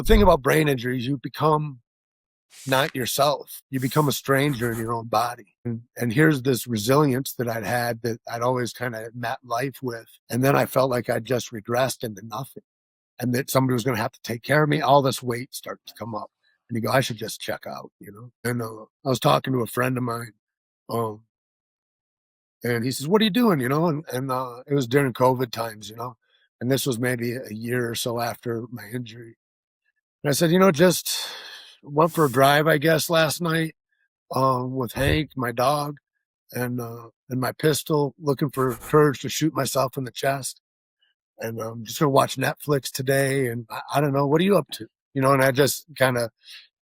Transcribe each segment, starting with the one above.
thing about brain injuries, you become not yourself. You become a stranger in your own body. And here's this resilience that I'd had that I'd always kind of met life with. And then I felt like I'd just regressed into nothing and that somebody was going to have to take care of me. All this weight started to come up. And you go, I should just check out, you know? And I was talking to a friend of mine, and he says, what are you doing, you know? And it was during COVID times, you know? And this was maybe a year or so after my injury. And I said, you know, just went for a drive, I guess, last night with Hank, my dog, and my pistol, looking for courage to shoot myself in the chest. And I'm just going to watch Netflix today. And I don't know, what are you up to? You know, and I just kind of,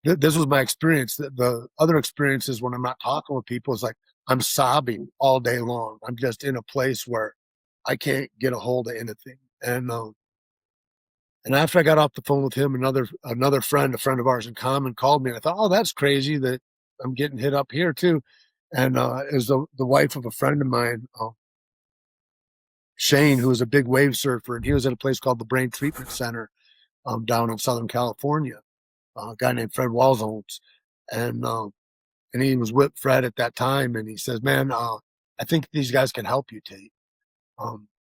this was my experience. The other experiences when I'm not talking with people is like, I'm sobbing all day long. I'm just in a place where I can't get a hold of anything. And after I got off the phone with him, another friend, a friend of ours in common, called me, and I thought, oh, that's crazy that I'm getting hit up here too. And it was the wife of a friend of mine, Shane, who was a big wave surfer, and he was at a place called the Brain Treatment Center down in Southern California. A guy named Fred Walzones, and he was with Fred at that time, and he says, "Man, I think these guys can help you, Tait."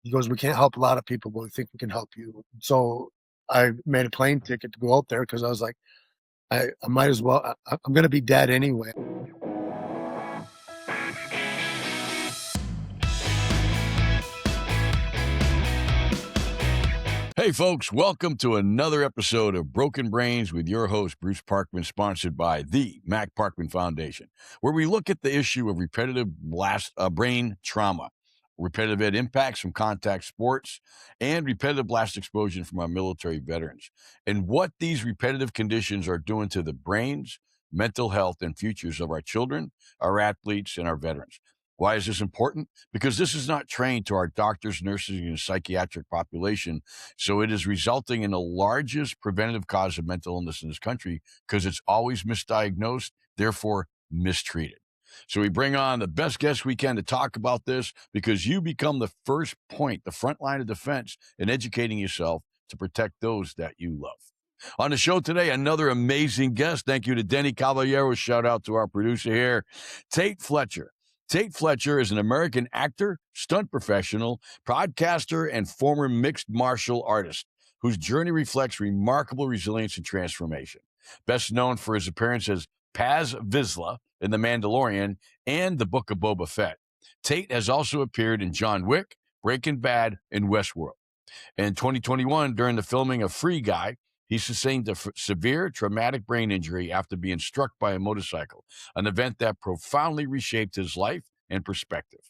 He goes, "We can't help a lot of people, but we think we can help you." So I made a plane ticket to go out there because I was like, I might as well. I'm going to be dead anyway. Hey folks, welcome to another episode of Broken Brains with your host, Bruce Parkman, sponsored by the Mac Parkman Foundation, where we look at the issue of repetitive brain trauma, repetitive ed impacts from contact sports, and repetitive blast explosion from our military veterans, and what these repetitive conditions are doing to the brains, mental health, and futures of our children, our athletes, and our veterans. Why is this important? Because this is not trained to our doctors, nurses, and psychiatric population. So it is resulting in the largest preventative cause of mental illness in this country because it's always misdiagnosed, therefore mistreated. So we bring on the best guests we can to talk about this because you become the first point, the front line of defense in educating yourself to protect those that you love. On the show today, another amazing guest. Thank you to Denny Caballero. Shout out to our producer here, Tait Fletcher. Tait Fletcher is an American actor, stunt professional, podcaster, and former mixed martial artist whose journey reflects remarkable resilience and transformation. Best known for his appearance as Paz Vizsla in The Mandalorian and The Book of Boba Fett. Tait has also appeared in John Wick, Breaking Bad, and Westworld. In 2021, during the filming of Free Guy, he sustained a severe traumatic brain injury after being struck by a motorcycle, an event that profoundly reshaped his life and perspective.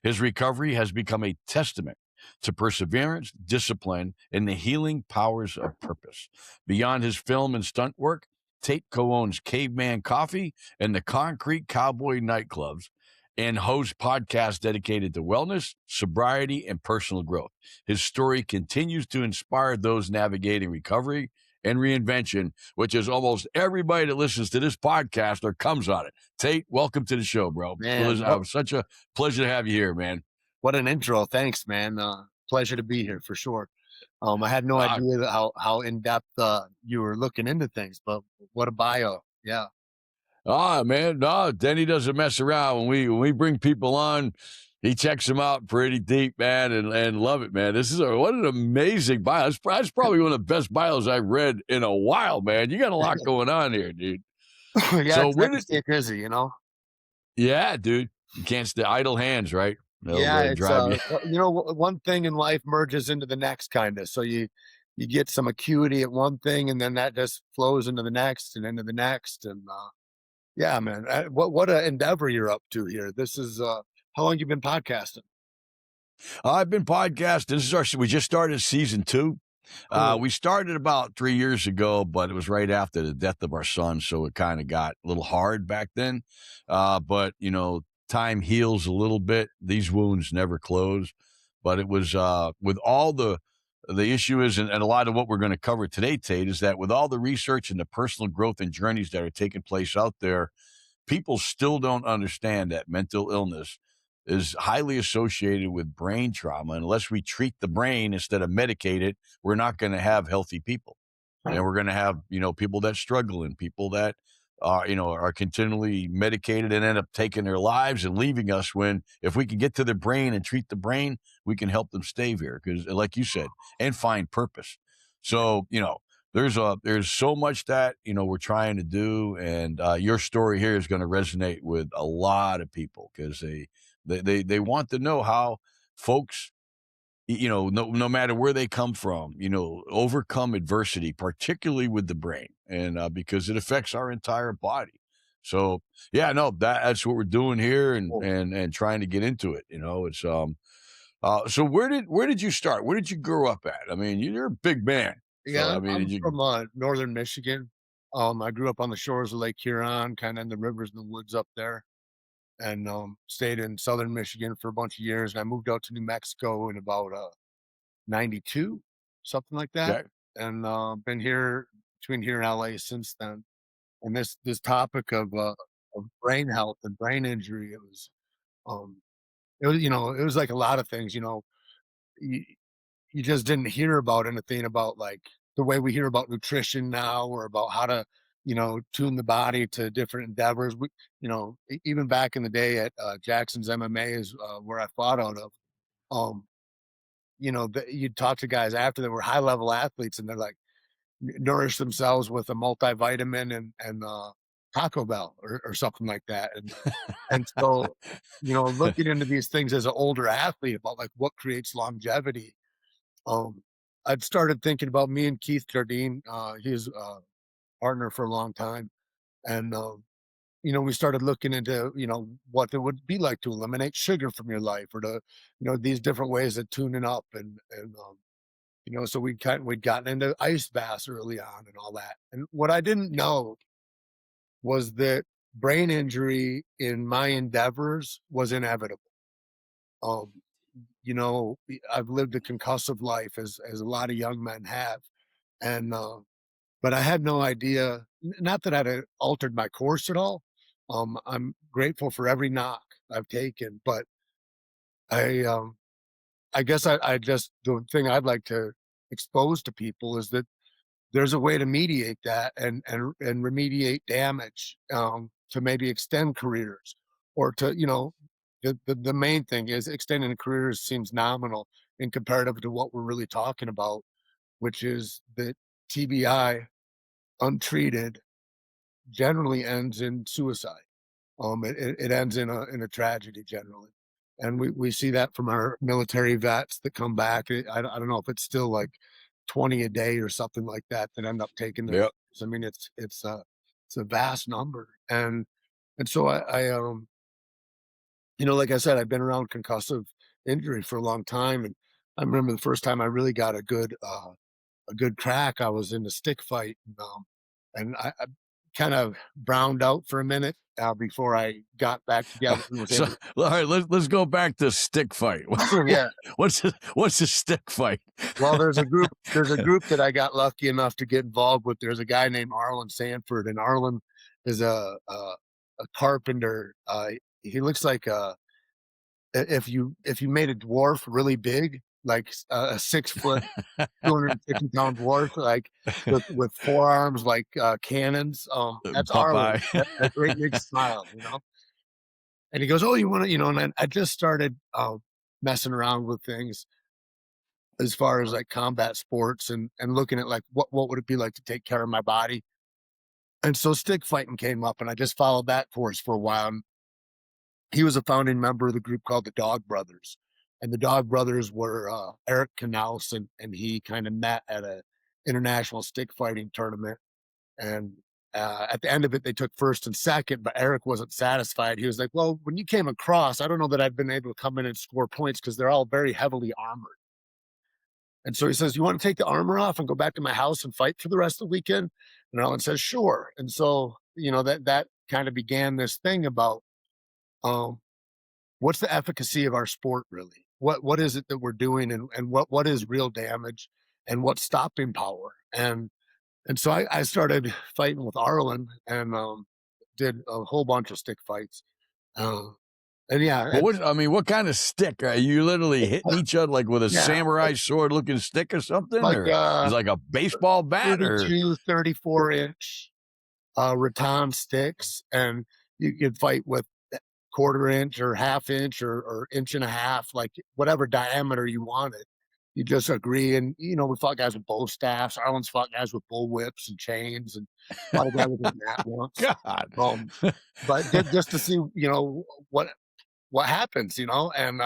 His recovery has become a testament to perseverance, discipline, and the healing powers of purpose. Beyond his film and stunt work, Tait co-owns Caveman Coffee and the Concrete Cowboy nightclubs, and hosts podcasts dedicated to wellness, sobriety, and personal growth. His story continues to inspire those navigating recovery and reinvention, which is almost everybody that listens to this podcast or comes on it. Tait, welcome to the show, bro. Man, It was such a pleasure to have you here, man. What an intro. Thanks, man. Pleasure to be here for sure. I had no idea how in-depth you were looking into things, but what a bio. Yeah. Man, no, Denny doesn't mess around. When we bring people on, he checks them out pretty deep, man, and love it, man. What an amazing bio. That's probably one of the best bios I've read in a while, man. You got a lot going on here, dude. Yeah, so when stay busy, you know? Yeah, dude. You can't stay idle hands, right? Yeah, it's you know, one thing in life merges into the next, kind of. So you get some acuity at one thing, and then that just flows into the next and into the next, and yeah, man. What an endeavor you're up to here. This is how long you been podcasting? I've been podcasting. We just started season 2. Cool. We started about 3 years ago, but it was right after the death of our son, so it kind of got a little hard back then. But you know, time heals a little bit. These wounds never close. But it was with all the issue is, and a lot of what we're going to cover today, Tait, is that with all the research and the personal growth and journeys that are taking place out there, people still don't understand that mental illness is highly associated with brain trauma. Unless we treat the brain instead of medicate it, we're not going to have healthy people. and we're going to have, people that struggle and people that are continually medicated and end up taking their lives and leaving us, when if we can get to the brain and treat the brain, we can help them stay here, because like you said, and find purpose. So, there's so much that, we're trying to do. And your story here is going to resonate with a lot of people, because they want to know how folks, no matter where they come from, overcome adversity, particularly with the brain, and because it affects our entire body. So yeah, no, that's what we're doing here, and Cool. and trying to get into it. It's so where did you start? Where did you grow up at? I mean, you're a big man, so Yeah, I I'm mean, I'm from, Northern Michigan. I grew up on the shores of Lake Huron, kinda in the rivers and the woods up there, and, stayed in Southern Michigan for a bunch of years, and I moved out to New Mexico in about, 92, something like that, okay, and, been here between here and LA since then. And this topic of brain health and brain injury, um, it was like a lot of things, you you just didn't hear about anything about, like, the way we hear about nutrition now, or about how to, tune the body to different endeavors. Even back in the day at, Jackson's MMA is, where I fought out of, um, you'd talk to guys after that were high level athletes, and they're like, nourish themselves with a multivitamin and Taco Bell or something like that. And so, looking into these things as an older athlete about like what creates longevity, um, I'd started thinking about me and Keith Jardine. He's a partner for a long time, and we started looking into what it would be like to eliminate sugar from your life, or to these different ways of tuning up, and so we'd gotten into ice baths early on and all that. And what I didn't know was that brain injury in my endeavors was inevitable. Um, I've lived a concussive life, as a lot of young men have, and but I had no idea. Not that I'd altered my course at all. I'm grateful for every knock I've taken, but I I guess I just the thing I'd like to expose to people is that there's a way to mediate that and remediate damage, to maybe extend careers, or to the main thing is extending careers seems nominal in comparative to what we're really talking about, which is that TBI untreated generally ends in suicide. It ends in a tragedy generally, and we see that from our military vets that come back. I don't know if it's still like 20 a day or something like that that end up taking their yep, lives. I mean, it's a vast number, and so like I said, I've been around concussive injury for a long time, and I remember the first time I really got a good crack. I was in a stick fight, and I kind of browned out for a minute, before I got back together and was so able all right, let's go back to stick fight. to yeah. What's a stick fight? Well, there's a group that I got lucky enough to get involved with. There's a guy named Arlen Sanford, and Arlen is a carpenter. He looks like if you made a dwarf really big, like a 6 foot, 250 pound dwarf, like with forearms like cannons. That's Arlen. Popeye. That great big smile. And he goes, "Oh, you want to?" And I just started messing around with things as far as like combat sports, and looking at like what would it be like to take care of my body. And so stick fighting came up, and I just followed that course for a while. And he was a founding member of the group called the Dog Brothers, and the Dog Brothers were Eric Knaus, and he kind of met at a international stick fighting tournament. And at the end of it, they took first and second, but Eric wasn't satisfied. He was like, "Well, when you came across, I don't know that I've been able to come in and score points because they're all very heavily armored." And so he says, "You want to take the armor off and go back to my house and fight for the rest of the weekend?" And Alan says, "Sure." And so, that kind of began this thing about, um, what's the efficacy of our sport really? What is it that we're doing, and what is real damage, and what's stopping power? And so I started fighting with Arlen, and did a whole bunch of stick fights. Uh, And yeah, But and what I mean, what kind of stick? Are you literally hitting each other like with a yeah, samurai sword looking stick or something? like, Or is it like a baseball bat or 32, 34-inch rattan sticks, and you could fight with quarter inch or half inch or inch and a half, like whatever diameter you wanted. You just agree. And, we fought guys with bow staffs. Arlen's fought guys with bull whips and chains, and fought a guy with a mat once. God? Um, but just to see, what happens, and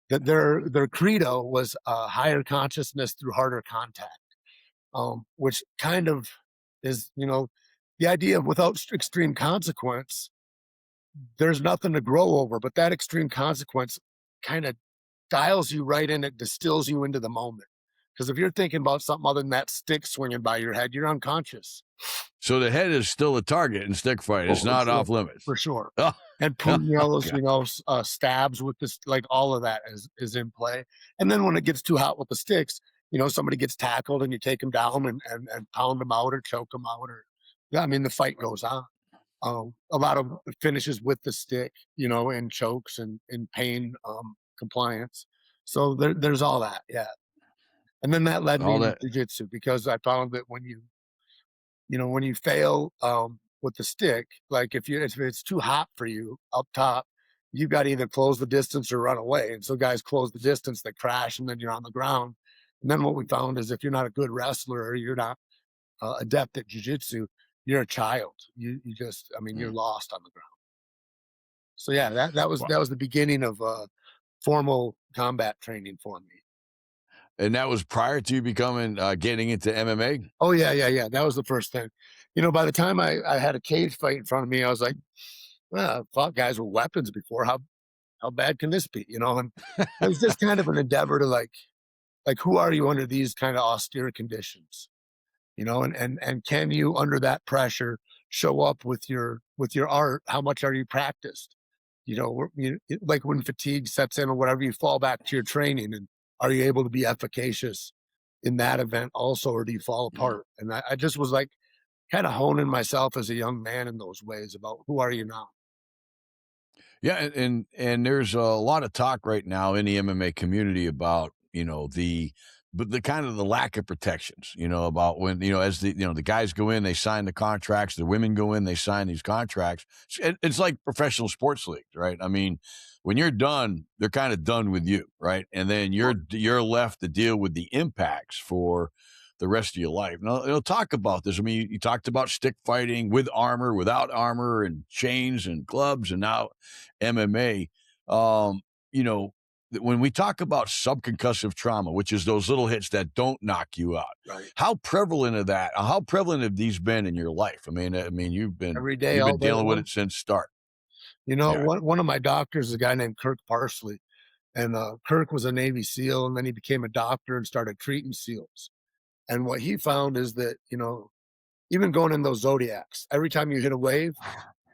that their credo was higher consciousness through harder contact, which kind of is, the idea of without extreme consequence, there's nothing to grow over. But that extreme consequence kind of dials you right in, it distills you into the moment. Because if you're thinking about something other than that stick swinging by your head, you're unconscious. So the head is still a target in stick fight. Oh, It's for not sure. off limits. For sure. Oh, And oh, puños, God. stabs with this, like all of that is in play. And then when it gets too hot with the sticks, somebody gets tackled and you take them down and pound them out or choke them out, or yeah, I mean the fight goes on. A lot of finishes with the stick, and chokes and in pain compliance. So there's all that, yeah. And then that led me All into that. jujitsu because I found that when you fail with the stick, like if it's too hot for you up top, you've got to either close the distance or run away. And so guys close the distance, they crash, and then you're on the ground. And then what we found is if you're not a good wrestler or you're not adept at jujitsu, you're a child. You just, I mean, you're Mm. lost on the ground. So yeah, that was Wow. that was the beginning of formal combat training for me. And that was prior to you becoming getting into MMA? Oh yeah, yeah, yeah. That was the first thing. By the time I had a cage fight in front of me, I was like, well, I've fought guys with weapons before. How bad can this be? And it was just kind of an endeavor to like who are you under these kind of austere conditions? And can you under that pressure show up with your art? How much are you practiced? Like when fatigue sets in or whatever, you fall back to your training, and are you able to be efficacious in that event also, or do you fall Mm. apart? And I just was like kind of honing myself as a young man in those ways about who are you now? Yeah, and there's a lot of talk right now in the MMA community about the kind of the lack of protections. About when as the guys go in, they sign the contracts. The women go in, they sign these contracts. It's like professional sports leagues, right? I mean, when you're done, they're kind of done with you, right? And then you're left to deal with the impacts for the rest of your life. Now, talk about this. I mean, you talked about stick fighting with armor, without armor, and chains and gloves, and now MMA. You know, when we talk about subconcussive trauma, which is those little hits that don't knock you out, Right. how prevalent of that? How prevalent have these been in your life? I mean, Every day, you've all been day dealing with long. it since start. Yeah. One of my doctors is a guy named Kirk Parsley, and Kirk was a Navy SEAL, and then he became a doctor and started treating SEALs. And what he found is that even going in those zodiacs, every time you hit a wave,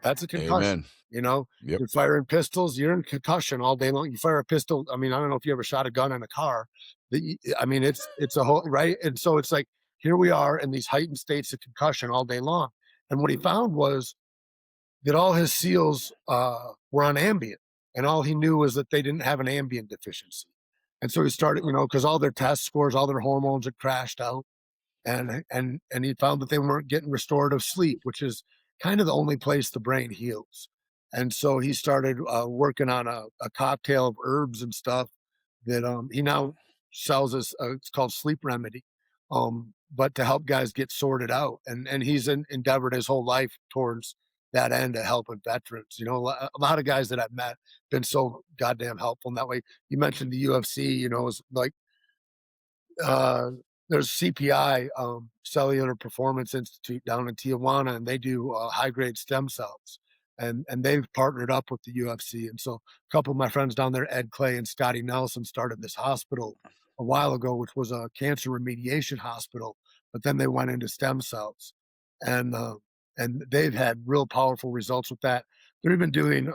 that's a concussion. Amen. You know, Yep. you're firing pistols, you're in concussion all day long. You fire a pistol. I mean, I don't know if you ever shot a gun in a car. I mean, it's a whole right. And so it's like here we are in these heightened states of concussion all day long. And what he found was that all his SEALs were on Ambien, and all he knew was that they didn't have an Ambien deficiency. And so he started, because all their test scores, all their hormones had crashed out, and he found that they weren't getting restorative sleep, which is kind of the only place the brain heals. And so he started working on a cocktail of herbs and stuff that he now sells as it's called Sleep Remedy, but to help guys get sorted out. And he's endeavored his whole life towards that end of helping veterans. A lot of guys that I've met been so goddamn helpful in that way. You mentioned the UFC, is like uh, there's CPI, Cellular Performance Institute down in Tijuana, and they do high grade stem cells, and they've partnered up with the UFC. And so a couple of my friends down there, Ed Clay and Scotty Nelson, started this hospital a while ago, which was a cancer remediation hospital. But then they went into stem cells, and uh, and they've had real powerful results with that. They're even doing,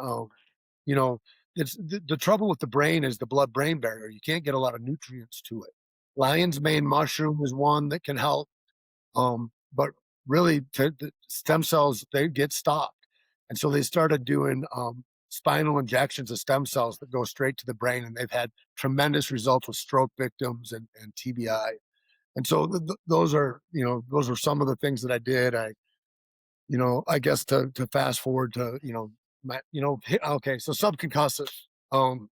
you know, it's the trouble with the brain is the blood brain barrier. You can't get a lot of nutrients to it. Lion's mane mushroom is one that can help. But really, the stem cells, they get stopped. And so they started doing spinal injections of stem cells that go straight to the brain, and they've had tremendous results with stroke victims and TBI. And so those are, those are some of the things that I did. I guess to fast forward to, okay, so subconcussive. Um,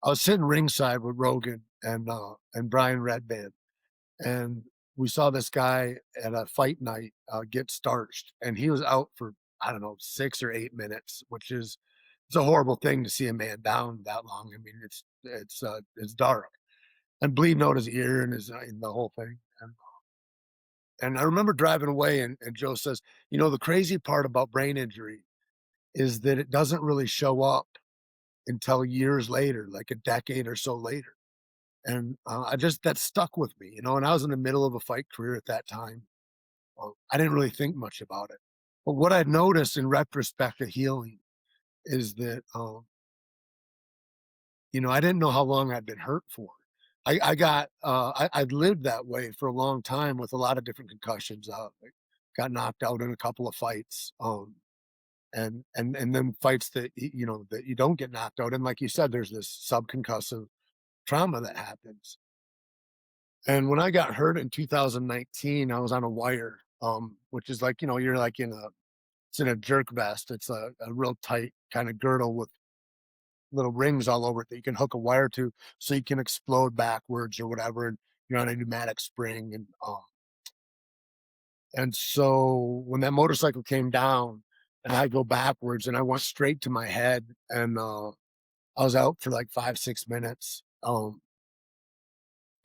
I was sitting ringside with Rogan and Brian Redband, and we saw this guy at a fight night get starched, and he was out for, I don't know, 6 or 8 minutes, which is, it's a horrible thing to see a man down that long. I mean, it's dark and bleeding out his ear and his and the whole thing. And I remember driving away, and Joe says, the crazy part about brain injury is that it doesn't really show up until years later, like a decade or so later. And that stuck with me, and I was in the middle of a fight career at that time. I didn't really think much about it. But what I'd noticed in retrospect of healing is that, I didn't know how long I'd been hurt for. I'd lived that way for a long time with a lot of different concussions. I got knocked out in a couple of fights, and then fights that that you don't get knocked out in. Like you said, there's this subconcussive trauma that happens. And when I got hurt in 2019, I was on a wire, which is like, you're like it's in a jerk vest. It's a real tight kind of girdle with little rings all over it that you can hook a wire to so you can explode backwards or whatever. And you're on a pneumatic spring. And so when that motorcycle came down and I go backwards and I went straight to my head, and I was out for like 5, 6 minutes.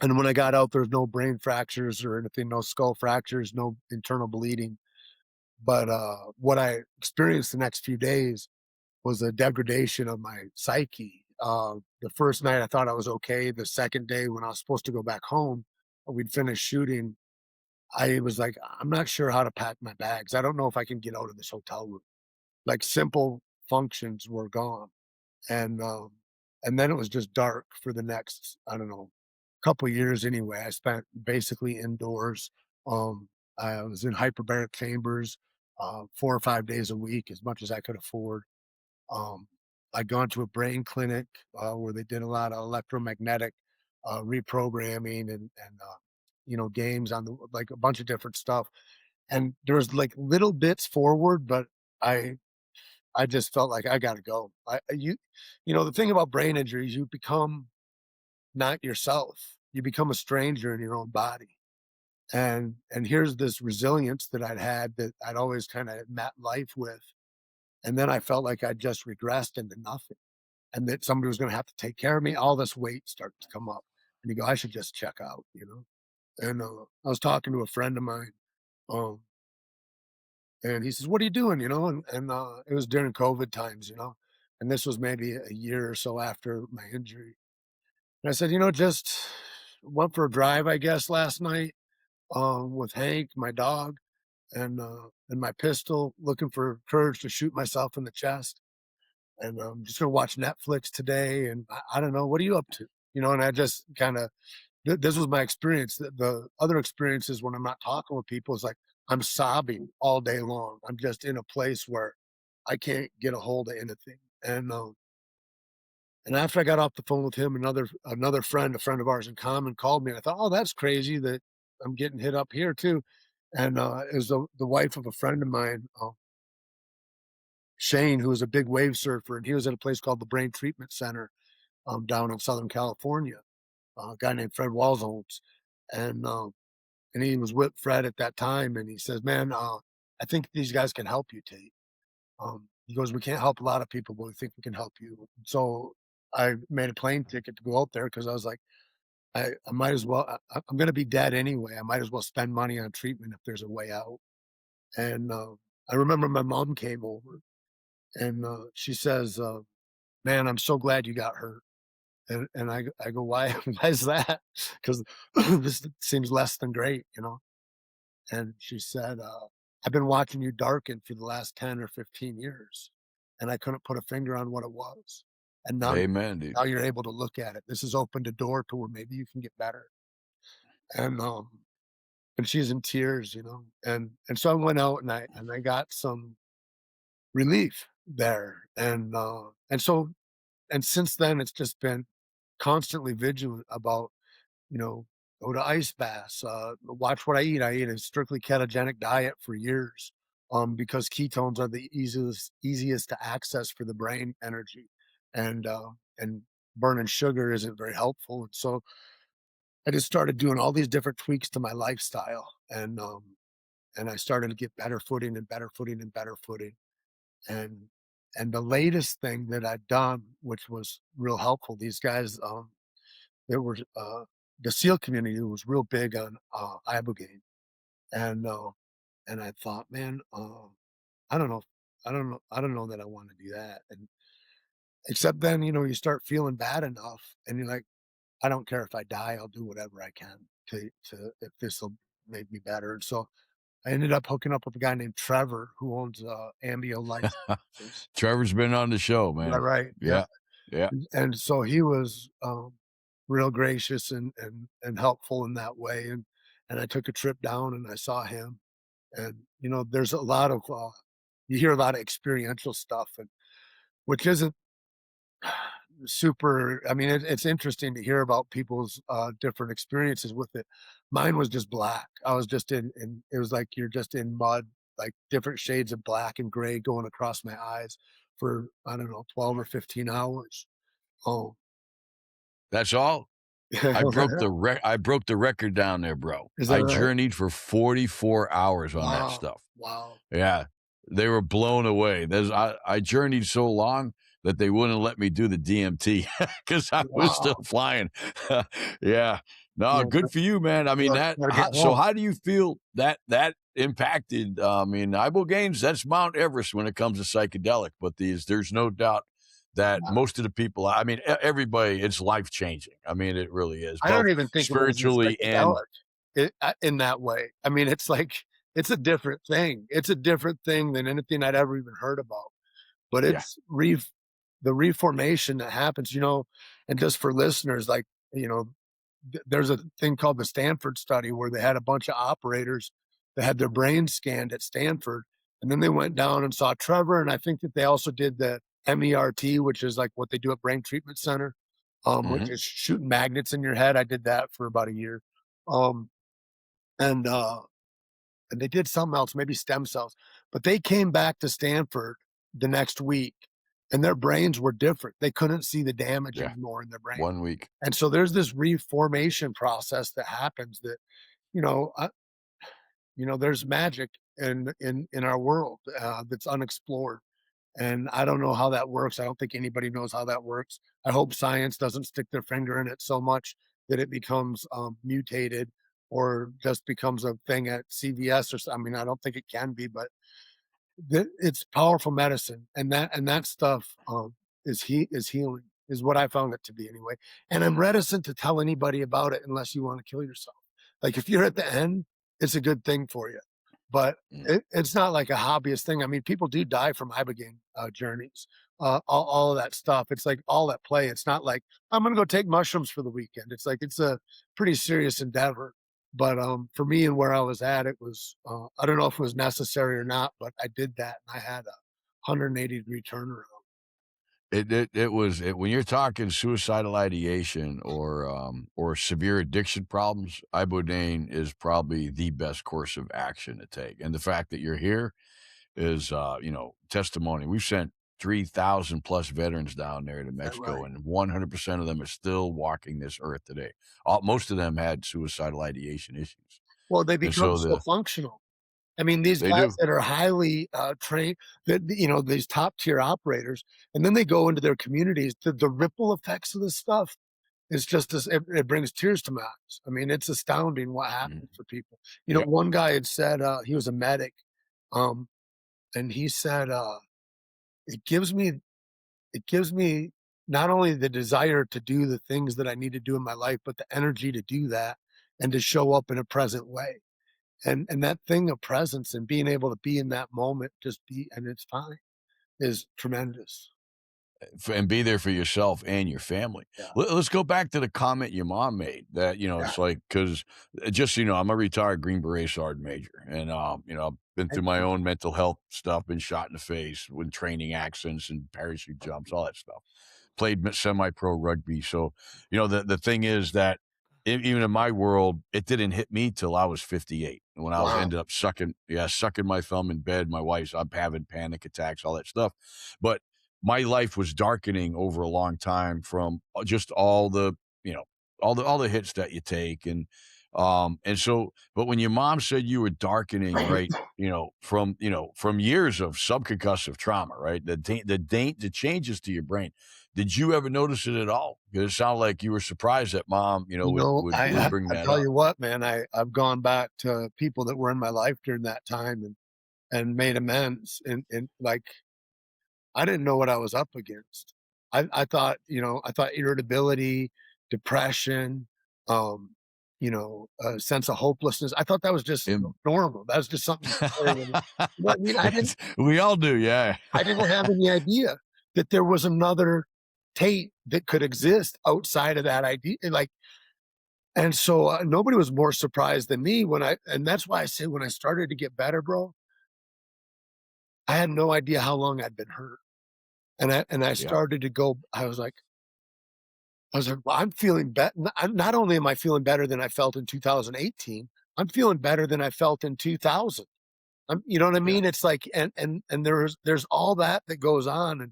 And when I got out, there was no brain fractures or anything, no skull fractures, no internal bleeding. But what I experienced the next few days was a degradation of my psyche. The first night I thought I was okay. The second day when I was supposed to go back home, we'd finished shooting. I was like, I'm not sure how to pack my bags. I don't know if I can get out of this hotel room. Like simple functions were gone. And then it was just dark for the next, I don't know, couple years anyway. I spent basically indoors. Um, I was in hyperbaric chambers 4 or 5 days a week, as much as I could afford. Um, I'd gone to a brain clinic where they did a lot of electromagnetic reprogramming and games on like a bunch of different stuff. And there was like little bits forward, but I I just felt like I got to go. The thing about brain injuries, you become not yourself. You become a stranger in your own body. And here's this resilience that I'd had that I'd always kind of met life with. And then I felt like I'd just regressed into nothing, and that somebody was going to have to take care of me. All this weight started to come up, and you go, I should just check out. And I was talking to a friend of mine, um, and he says, "What are you doing?" And it was during COVID times, and this was maybe a year or so after my injury. And I said, just went for a drive, I guess, last night with Hank, my dog, and my pistol, looking for courage to shoot myself in the chest. And I'm just gonna watch Netflix today. And I don't know, what are you up to? And I just kind of this was my experience. The other experiences when I'm not talking with people is like I'm sobbing all day long. I'm just in a place where I can't get a hold of anything. And after I got off the phone with him, another friend, a friend of ours in common, called me, and I thought, oh, that's crazy that I'm getting hit up here too. And it was the wife of a friend of mine, Shane, who was a big wave surfer, and he was at a place called the Brain Treatment Center down in Southern California. A guy named Fred Walzones, and and he was with Fred at that time, and he says, "Man, I think these guys can help you, Tate." He goes, "We can't help a lot of people, but we think we can help you." So I made a plane ticket to go out there because I was like, I might as well. I'm going to be dead anyway. I might as well spend money on treatment if there's a way out. And I remember my mom came over, and she says, "Man, I'm so glad you got hurt." And I go, "Why? Why is that?" Because this seems less than great. And she said, "I've been watching you darken for the last 10 or 15 years, and I couldn't put a finger on what it was. And Amen, dude. now you're able to look at it. This has opened a door to where maybe you can get better." And and she's in tears. And so I went out and I got some relief. there. And so and since then, it's just been constantly vigilant about, you know, go to ice baths, watch what I eat. I eat a strictly ketogenic diet for years, because ketones are the easiest to access for the brain energy, and burning sugar isn't very helpful. And so I just started doing all these different tweaks to my lifestyle, and I started to get better footing and better footing and better footing. And and the latest thing that I've done, which was real helpful, these guys, there were the SEAL community was real big on Ibogaine, and uh, and I thought, man, I don't know, I don't know that I want to do that. And except then, you start feeling bad enough, and you're like, I don't care if I die, I'll do whatever I can to if this will make me better. And so I ended up hooking up with a guy named Trevor who owns Ambio Licenses. Trevor's been on the show, Yeah, man. right. Yeah. Yeah. Yeah. And so he was, real gracious and helpful in that way, and I took a trip down and I saw him, and, there's a lot of, you hear a lot of experiential stuff, and which isn't super. I mean, it's interesting to hear about people's, different experiences with it. Mine was just black. I was just in it was like you're just in mud, like different shades of black and gray going across my eyes for, I don't know, 12 or 15 hours. Oh. That's all? I broke the record down there, bro. Is that I right? journeyed for 44 hours on that Wow, stuff. wow. Yeah. They were blown away. I journeyed so long that they wouldn't let me do the DMT because I was still Wow. flying. Yeah. No, Yeah, good for you, man. I mean, gotta get so home. how do you feel that impacted? I mean, Ibogaine's, that's Mount Everest when it comes to psychedelic, but there's no doubt that Yeah. most of the people, I mean, everybody, it's life changing. I mean, it really is, I don't both even think of it as a spiritually and psychedelic in that way. I mean, it's like it's a different thing. It's a different thing than anything I'd ever even heard about. But yeah. it's the reformation that happens, and just for listeners, like, you know, there's a thing called the Stanford study where they had a bunch of operators that had their brains scanned at Stanford, and then they went down and saw Trevor, and I think that they also did the MERT, which is like what they do at Brain Treatment Center, which Hmm. is shooting magnets in your head. I did that for about a year, um, and uh, and they did something else, maybe stem cells, but they came back to Stanford the next week, and their brains were different. They couldn't see the damage Yeah. anymore in their brain, 1 week. and so there's this reformation process that happens that, you know, uh, there's magic in our world, that's unexplored, and I don't know how that works. I don't think anybody knows how that works. I hope science doesn't stick their finger in it so much that it becomes, mutated or just becomes a thing at CVS or I mean, I don't think it can be, but it's powerful medicine, and that stuff, is healing, is what I found it to be anyway. And I'm reticent to tell anybody about it unless you want to kill yourself. Like if you're at the end, it's a good thing for you, but Mm. it's not like a hobbyist thing. I mean, people do die from ibogaine, journeys, all of that stuff. It's like all at play. It's not like I'm going to go take mushrooms for the weekend. It's like it's a pretty serious endeavor. But, for me and where I was at, it was, I don't know if it was necessary or not, but I did that and I had a 180-degree turnaround. When you're talking suicidal ideation or severe addiction problems, Ibogaine is probably the best course of action to take. And the fact that you're here is, testimony. We've sent 3,000 plus veterans down there to Is that Mexico, right? and 100% of them are still walking this earth today. Most of them had suicidal ideation issues. Well, they And become so so functional. I mean, these they guys do. that are highly, trained, that, these top tier operators, and then they go into their communities, the ripple effects of this stuff is just as it brings tears to my eyes. I mean, it's astounding what Mhm. happens for people. Yep. One guy had said, he was a medic, um, and he said, "It gives me it gives me not only the desire to do the things that I need to do in my life, but the energy to do that and to show up in a present way." And that thing of presence and being able to be in that moment, just be, and it's fine, is tremendous. and be there for yourself and your family. Yeah, Let's go back to the comment your mom made that, yeah. it's like, because just, so you know, I'm a retired Green Beret Sergeant Major. And, I've been through Thank my you. own mental health stuff, been shot in the face when training accidents and parachute jumps, all that stuff. Played semi-pro rugby. So, the thing is that even in my world, it didn't hit me till I was 58 when I was Wow. ended up sucking my thumb in bed. My wife's, I'm having panic attacks, all that stuff. But my life was darkening over a long time from just all the, all the hits that you take. And so, but when your mom said you were darkening, right, from years of subconcussive trauma, right, the changes to your brain, did you ever notice it at all? Because it sounded like you were surprised that mom, would bring I that tell up. you what, man, I've gone back to people that were in my life during that time and made amends. And like, I didn't know what I was up against. I thought, I thought irritability, depression, a sense of hopelessness. I thought that was just And normal. That was just something you carry with it. You know what I mean? we all do, yeah. I didn't have any idea that there was another Tate that could exist outside of that idea. Like, and so nobody was more surprised than me and that's why I say when I started to get better, bro, I had no idea how long I'd been hurt. And I Yeah, started to go, well, I'm feeling better. Not only am I feeling better than I felt in 2018, I'm feeling better than I felt in 2000. You know what I yeah. mean? It's like, and there's all that goes on. And,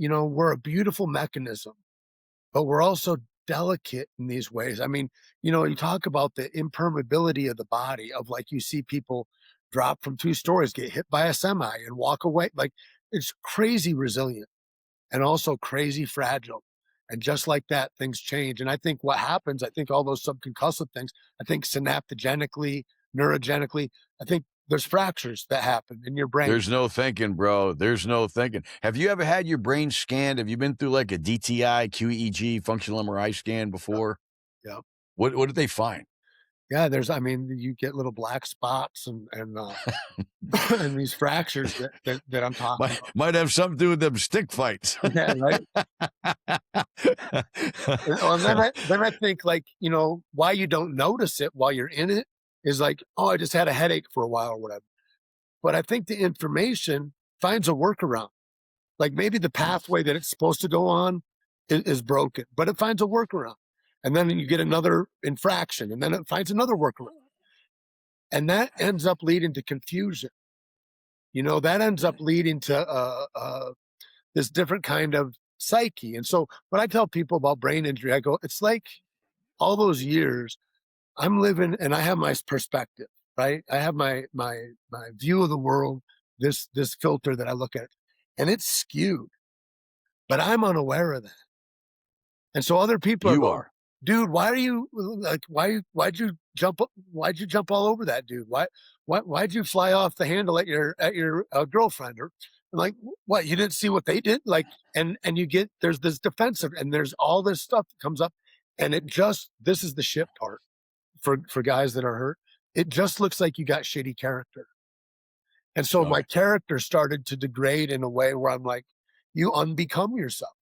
we're a beautiful mechanism, but we're also delicate in these ways. I mean, you talk about the impermeability of the body of like, you see people drop from 2 stories, get hit by a semi and walk away. Like it's crazy resilient and also crazy fragile. And just like that, things change. And I think what happens, I think all those subconcussive things, I think synaptogenically, neurogenically, I think there's fractures that happen in your brain. There's no thinking, bro. There's no thinking. Have you ever had your brain scanned? Have you been through like a DTI, QEEG, functional MRI scan Yeah. before? Yeah. What did they find? Yeah. I mean, you get little black spots and and these fractures that I'm talking might about. might have something to do with them stick fights. Yeah. Right. And then I think like, why you don't notice it while you're in it is like, oh, I just had a headache for a while or whatever. But I think the information finds a workaround. Like maybe the pathway that it's supposed to go on is broken, but it finds a workaround. And then you get another infraction and then it finds another workaround. And that ends up leading to confusion. That ends up leading to this different kind of psyche. And so when I tell people about brain injury, I go, it's like all those years I'm living and I have my perspective, right? I have my view of the world, this filter that I look at, and it's skewed, but I'm unaware of that. And so other people are You going, are. dude, why are you like, why'd you jump all over that dude? Why'd you fly off the handle at your girlfriend? Or I'm like, what, you didn't see what they did? Like, and you get, there's this defensive and there's all this stuff that comes up and this is the shit part for guys that are hurt. It just looks like you got shitty character. And so my Okay. character started to degrade in a way where I'm like, you unbecome yourself.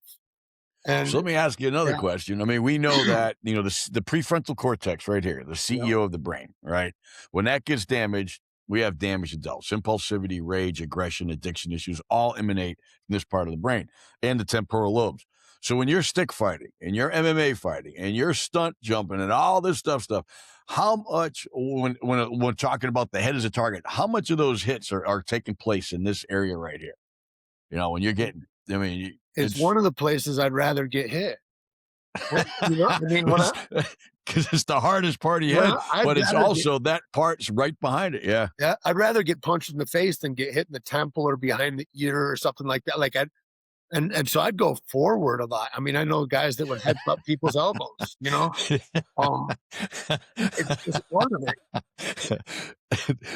So And let me ask you another yeah, question. I mean, we know that, the prefrontal cortex right here, the yeah, CEO of the brain, right? When that gets damaged, we have damaged adults. Impulsivity, rage, aggression, addiction issues all emanate from this part of the brain and the temporal lobes. So when you're stick fighting and you're MMA fighting and you're stunt jumping and all this stuff, how much, when talking about the head as a target, how much of those hits are taking place in this area right here? When you're getting, I mean, it's it's one of the places I'd rather get hit. I mean, because it's the hardest part of your head, well, I'd but it's rather get, also that part's right behind it. Yeah. yeah, I'd rather get punched in the face than get hit in the temple or behind the ear or something like that. Like and so I'd go forward a lot. I mean, I know guys that would headbutt people's elbows, um, it's just part of it.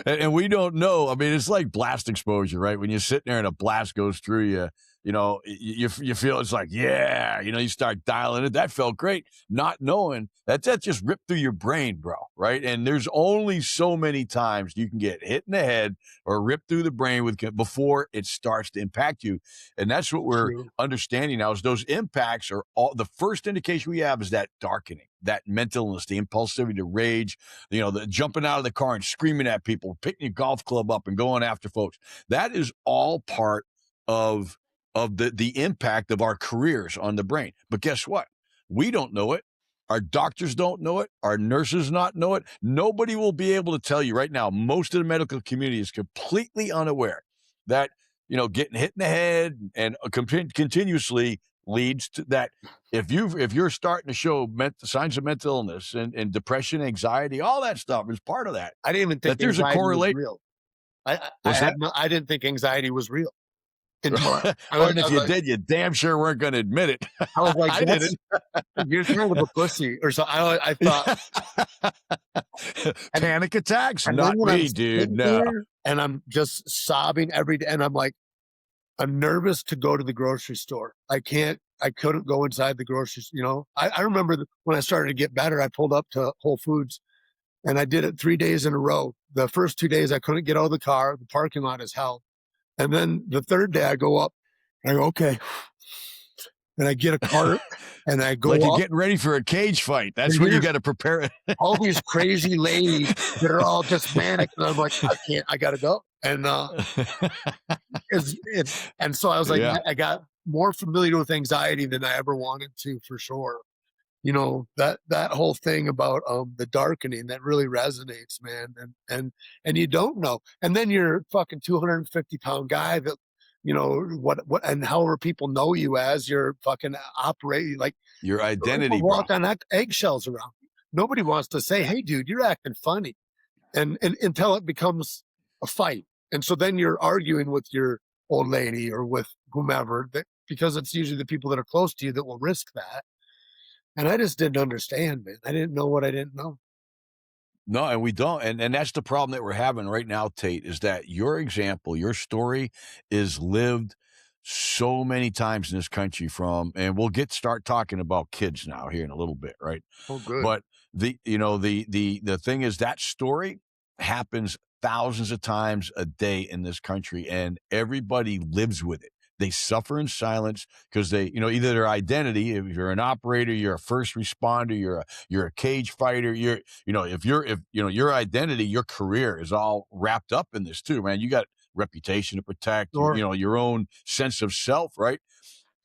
And we don't know. I mean, it's like blast exposure, right? When you're sitting there and a blast goes through you, you feel it's like, yeah, you start dialing it. That felt great, not knowing that just ripped through your brain, bro, right? And there's only so many times you can get hit in the head or ripped through the brain before it starts to impact you. And that's what we're True. understanding now is those impacts are all the first indication we have is that darkening, that mental illness, the impulsivity, the rage, the jumping out of the car and screaming at people, picking your golf club up and going after folks. That is all part of the impact of our careers on the brain. But guess what? We don't know it. Our doctors don't know it. Our nurses not know it. Nobody will be able to tell you right now. Most of the medical community is completely unaware that, getting hit in the head and continuously leads to that. If you're starting to show signs of mental illness and depression, anxiety, all that stuff is part of that. I didn't even think That there's a anxiety was correlation. real. I What's had that? no, I didn't think anxiety was real until Well, and if you did, you damn sure weren't going to admit it. I was like, I did you're kind of a pussy or so. I thought, and, Panic attacks? and then Not when I'm me, dude. sitting No. there and I'm just sobbing every day, and I'm like, I'm nervous to go to the grocery store. I couldn't go inside the grocery store. I remember when I started to get better, I pulled up to Whole Foods and I did it 3 days in a row. The first 2 days I couldn't get out of the car. The parking lot is hell. And then the third day I go up and I go, okay. And I get a cart and I go like you're up. getting ready for a cage fight. That's when you got to prepare. All these crazy ladies that are all just manic. And I'm like, I got to go. And and so I was like, Yeah. I got more familiar with anxiety than I ever wanted to, for sure. That whole thing about the darkening, that really resonates, man. And you don't know. And then you're a fucking 250-pound guy that, what and however people know you as, you're fucking operating like Your identity, people bro. walk on eggshells around you. Nobody wants to say, hey dude, you're acting funny. And until it becomes a fight. And so then you're arguing with your old lady or with whomever, because it's usually the people that are close to you that will risk that. And I just didn't understand, man. I didn't know what I didn't know. No, and we don't. And that's the problem that we're having right now, Tate, is that your example, your story is lived so many times in this country and we'll start talking about kids now here in a little bit, right? Oh, good. But the thing is that story happens thousands of times a day in this country and everybody lives with it. They suffer in silence because they, either their identity, if you're an operator, you're a first responder, you're a cage fighter, if your identity, your career is all wrapped up in this too, man. You got reputation to protect, Sure. your own sense of self, right?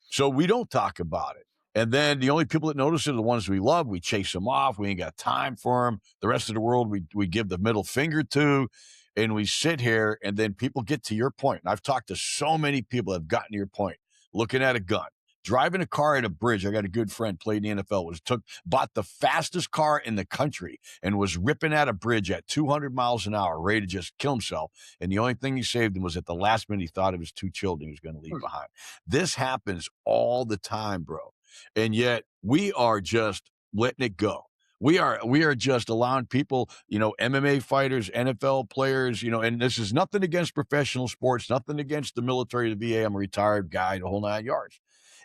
So we don't talk about it. And then the only people that notice it are the ones we love. We chase them off. We ain't got time for them. The rest of the world, we give the middle finger to, and we sit here. And then people get to your point. And I've talked to so many people that have gotten to your point, looking at a gun, driving a car at a bridge. I got a good friend, played in the NFL, bought the fastest car in the country and was ripping at a bridge at 200 miles an hour, ready to just kill himself. And the only thing he saved him was at the last minute he thought of his 2 children he was going to leave behind. This happens all the time, bro. And yet we are just letting it go. We are just allowing people, MMA fighters, NFL players, and this is nothing against professional sports, nothing against the military, the VA. I'm a retired guy, the whole 9 yards.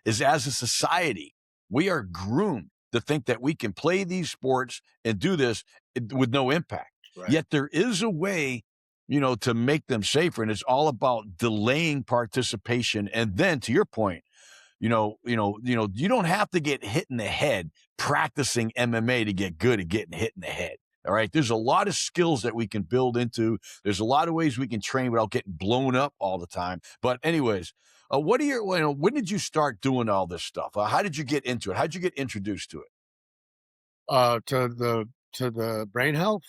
Is as a society, we are groomed to think that we can play these sports and do this with no impact. Right. Yet there is a way, to make them safer. And it's all about delaying participation. And then to your point, you don't have to get hit in the head practicing MMA to get good at getting hit in the head. All right. There's a lot of skills that we can build into. There's a lot of ways we can train without getting blown up all the time. But anyways, when did you start doing all this stuff? How did you get into it? How did you get introduced to it? To the brain health?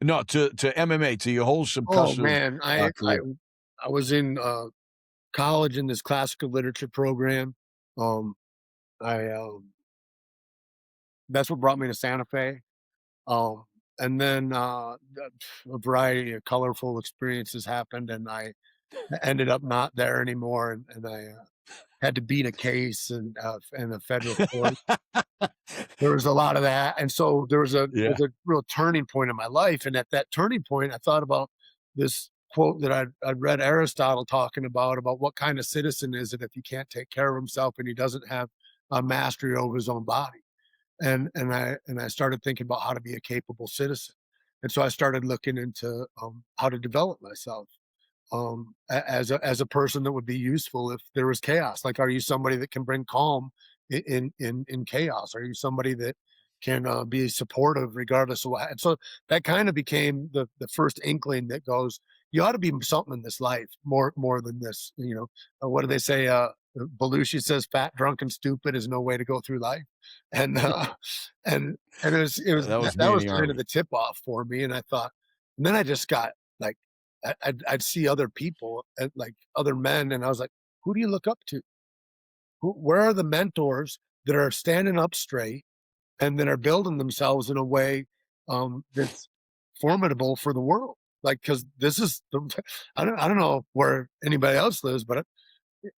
No, to MMA, to your whole subconcussive man. career. I was in college in this classical literature program. That's what brought me to Santa Fe. And then a variety of colorful experiences happened, and I I ended up not there anymore, and I had to beat a case in a federal court. There was a lot of that, and so Yeah. there's a real turning point in my life, and at that turning point, I thought about this quote that I'd read Aristotle talking about what kind of citizen is it if he can't take care of himself and he doesn't have a mastery over his own body. And I started thinking about how to be a capable citizen, and so I started looking into how to develop myself as a person that would be useful if there was chaos. Like, are you somebody that can bring calm in chaos? Are you somebody that can be supportive regardless of what? And so that kind of became the first inkling that goes, you ought to be something in this life more than this. What do they say? Belushi says, "Fat, drunk, and stupid is no way to go through life," and and That was that me in was the kind of army. the tip off for me. And I thought, and then I just got like I'd see other people, like other men, and I was like, who do you look up to? Where are the mentors that are standing up straight and that are building themselves in a way that's formidable for the world? Like, because this is I don't know where anybody else lives, but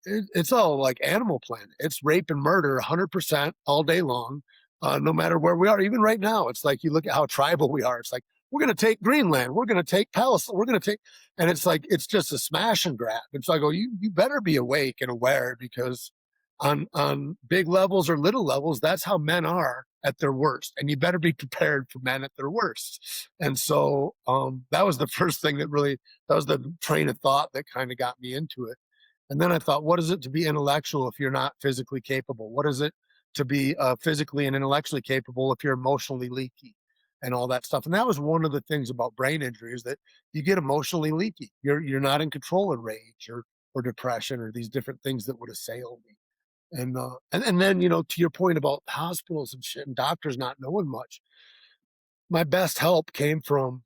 it's all like Animal Planet. It's rape and murder 100% all day long, no matter where we are. Even right now, it's like you look at how tribal we are. It's like, we're going to take Greenland. We're going to take Palestine. We're going to take, and it's like, it's just a smash and grab. And so I go, you better be awake and aware, because on big levels or little levels, that's how men are at their worst. And you better be prepared for men at their worst. And so that was the first thing that was the train of thought that kind of got me into it. And then I thought, what is it to be intellectual if you're not physically capable? What is it to be physically and intellectually capable if you're emotionally leaky and all that stuff? And that was one of the things about brain injury, is that you get emotionally leaky. You're not in control of rage or depression or these different things that would assail me. And then, to your point about hospitals and shit and doctors not knowing much, my best help came from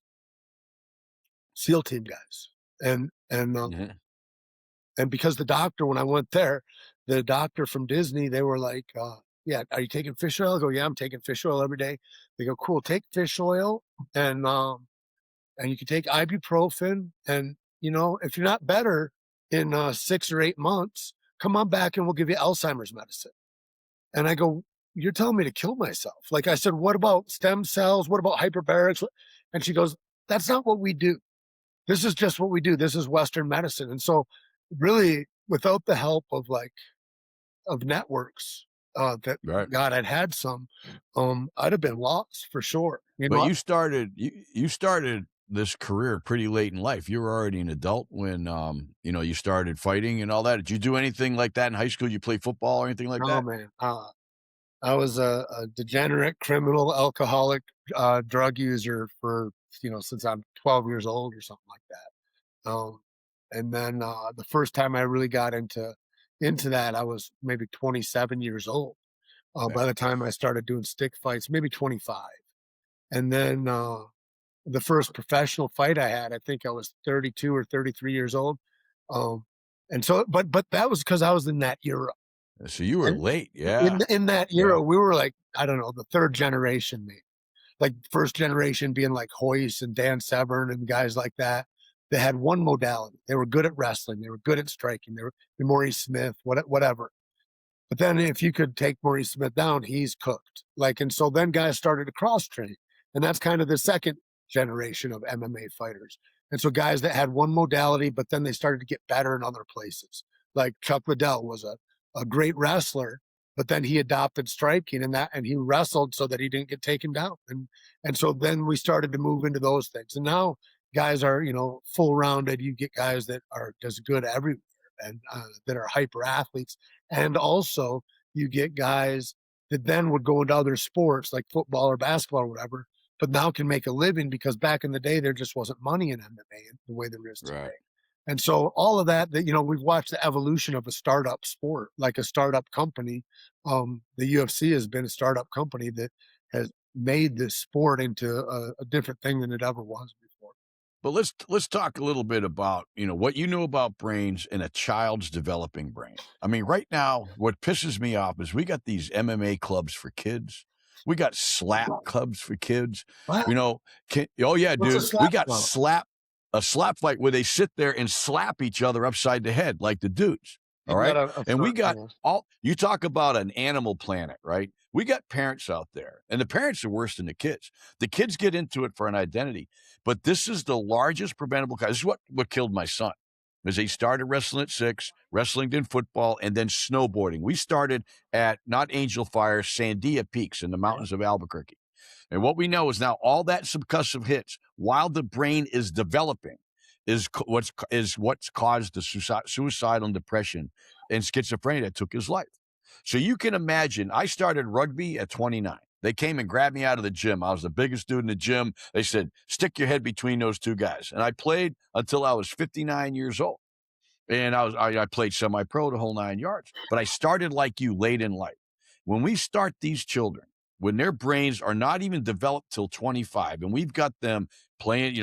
SEAL team guys. Mhm. And because the doctor, when I went there, the doctor from Disney, they were like, yeah, are you taking fish oil? I go, yeah, I'm taking fish oil every day. They go, cool, take fish oil, and you can take ibuprofen. And, if you're not better in 6 or 8 months, come on back and we'll give you Alzheimer's medicine. And I go, you're telling me to kill myself? Like, I said, what about stem cells? What about hyperbarics? And she goes, that's not what we do. This is just what we do. This is Western medicine. And so really, without the help of networks, that Right. God had some, I'd have been lost for sure. But you started this career pretty late in life. You were already an adult when, you started fighting and all that. Did you do anything like that in high school? You play football or anything like No, that? man. I was a degenerate, criminal, alcoholic, drug user for, since I'm 12 years old or something like that. And then the first time I really got into that, I was maybe 27 years old. Yeah. By the time I started doing stick fights, maybe 25. And then the first professional fight I had, I think I was 32 or 33 years old. Um, and so, but that was because I was in that era. So you were And late. in Yeah. in that Yeah. era, we were like, I don't know, the third generation, maybe. Like, first generation being like Hoyce and Dan Severn and guys like that. They had one modality. They were good at wrestling. They were good at striking. They were Maurice Smith, whatever. But then if you could take Maurice Smith down, he's cooked. Like, and so then guys started to cross train. And that's kind of the second generation of MMA fighters. And so guys that had one modality, but then they started to get better in other places. Like Chuck Liddell was a great wrestler, but then he adopted striking and he wrestled so that he didn't get taken down. And so then we started to move into those things. And now guys are, full rounded. You get guys that are just good everywhere and that are hyper athletes. And also, you get guys that then would go into other sports like football or basketball or whatever, but now can make a living, because back in the day, there just wasn't money in MMA the way there is Right. today. And so all of that, we've watched the evolution of a startup sport, like a startup company. The UFC has been a startup company that has made this sport into a different thing than it ever was before. But let's talk a little bit about, what you know about brains and a child's developing brain. I mean, right now, what pisses me off is we got these MMA clubs for kids. We got slap clubs for kids. What? Oh yeah, What's a dude. We slap got club? a slap fight where they sit there and slap each other upside the head like the dudes. All You've got right. a And we front, got yeah. you talk about an animal planet, right? We got parents out there, and the parents are worse than the kids. The kids get into it for an identity, but this is the largest preventable cause. This is what killed my son. Is he started wrestling at 6, wrestling, then football, and then snowboarding. We started at not Angel Fire, Sandia Peaks in the mountains of Albuquerque. And what we know is now all that subcussive hits while the brain is developing what's caused the suicidal and depression and schizophrenia that took his life. So you can imagine, I started rugby at 29. They came and grabbed me out of the gym. I was the biggest dude in the gym. They said, stick your head between those two guys. And I played until I was 59 years old. And I played semi-pro the whole 9 yards. But I started like you late in life. When we start these children, when their brains are not even developed till 25, and we've got them playing,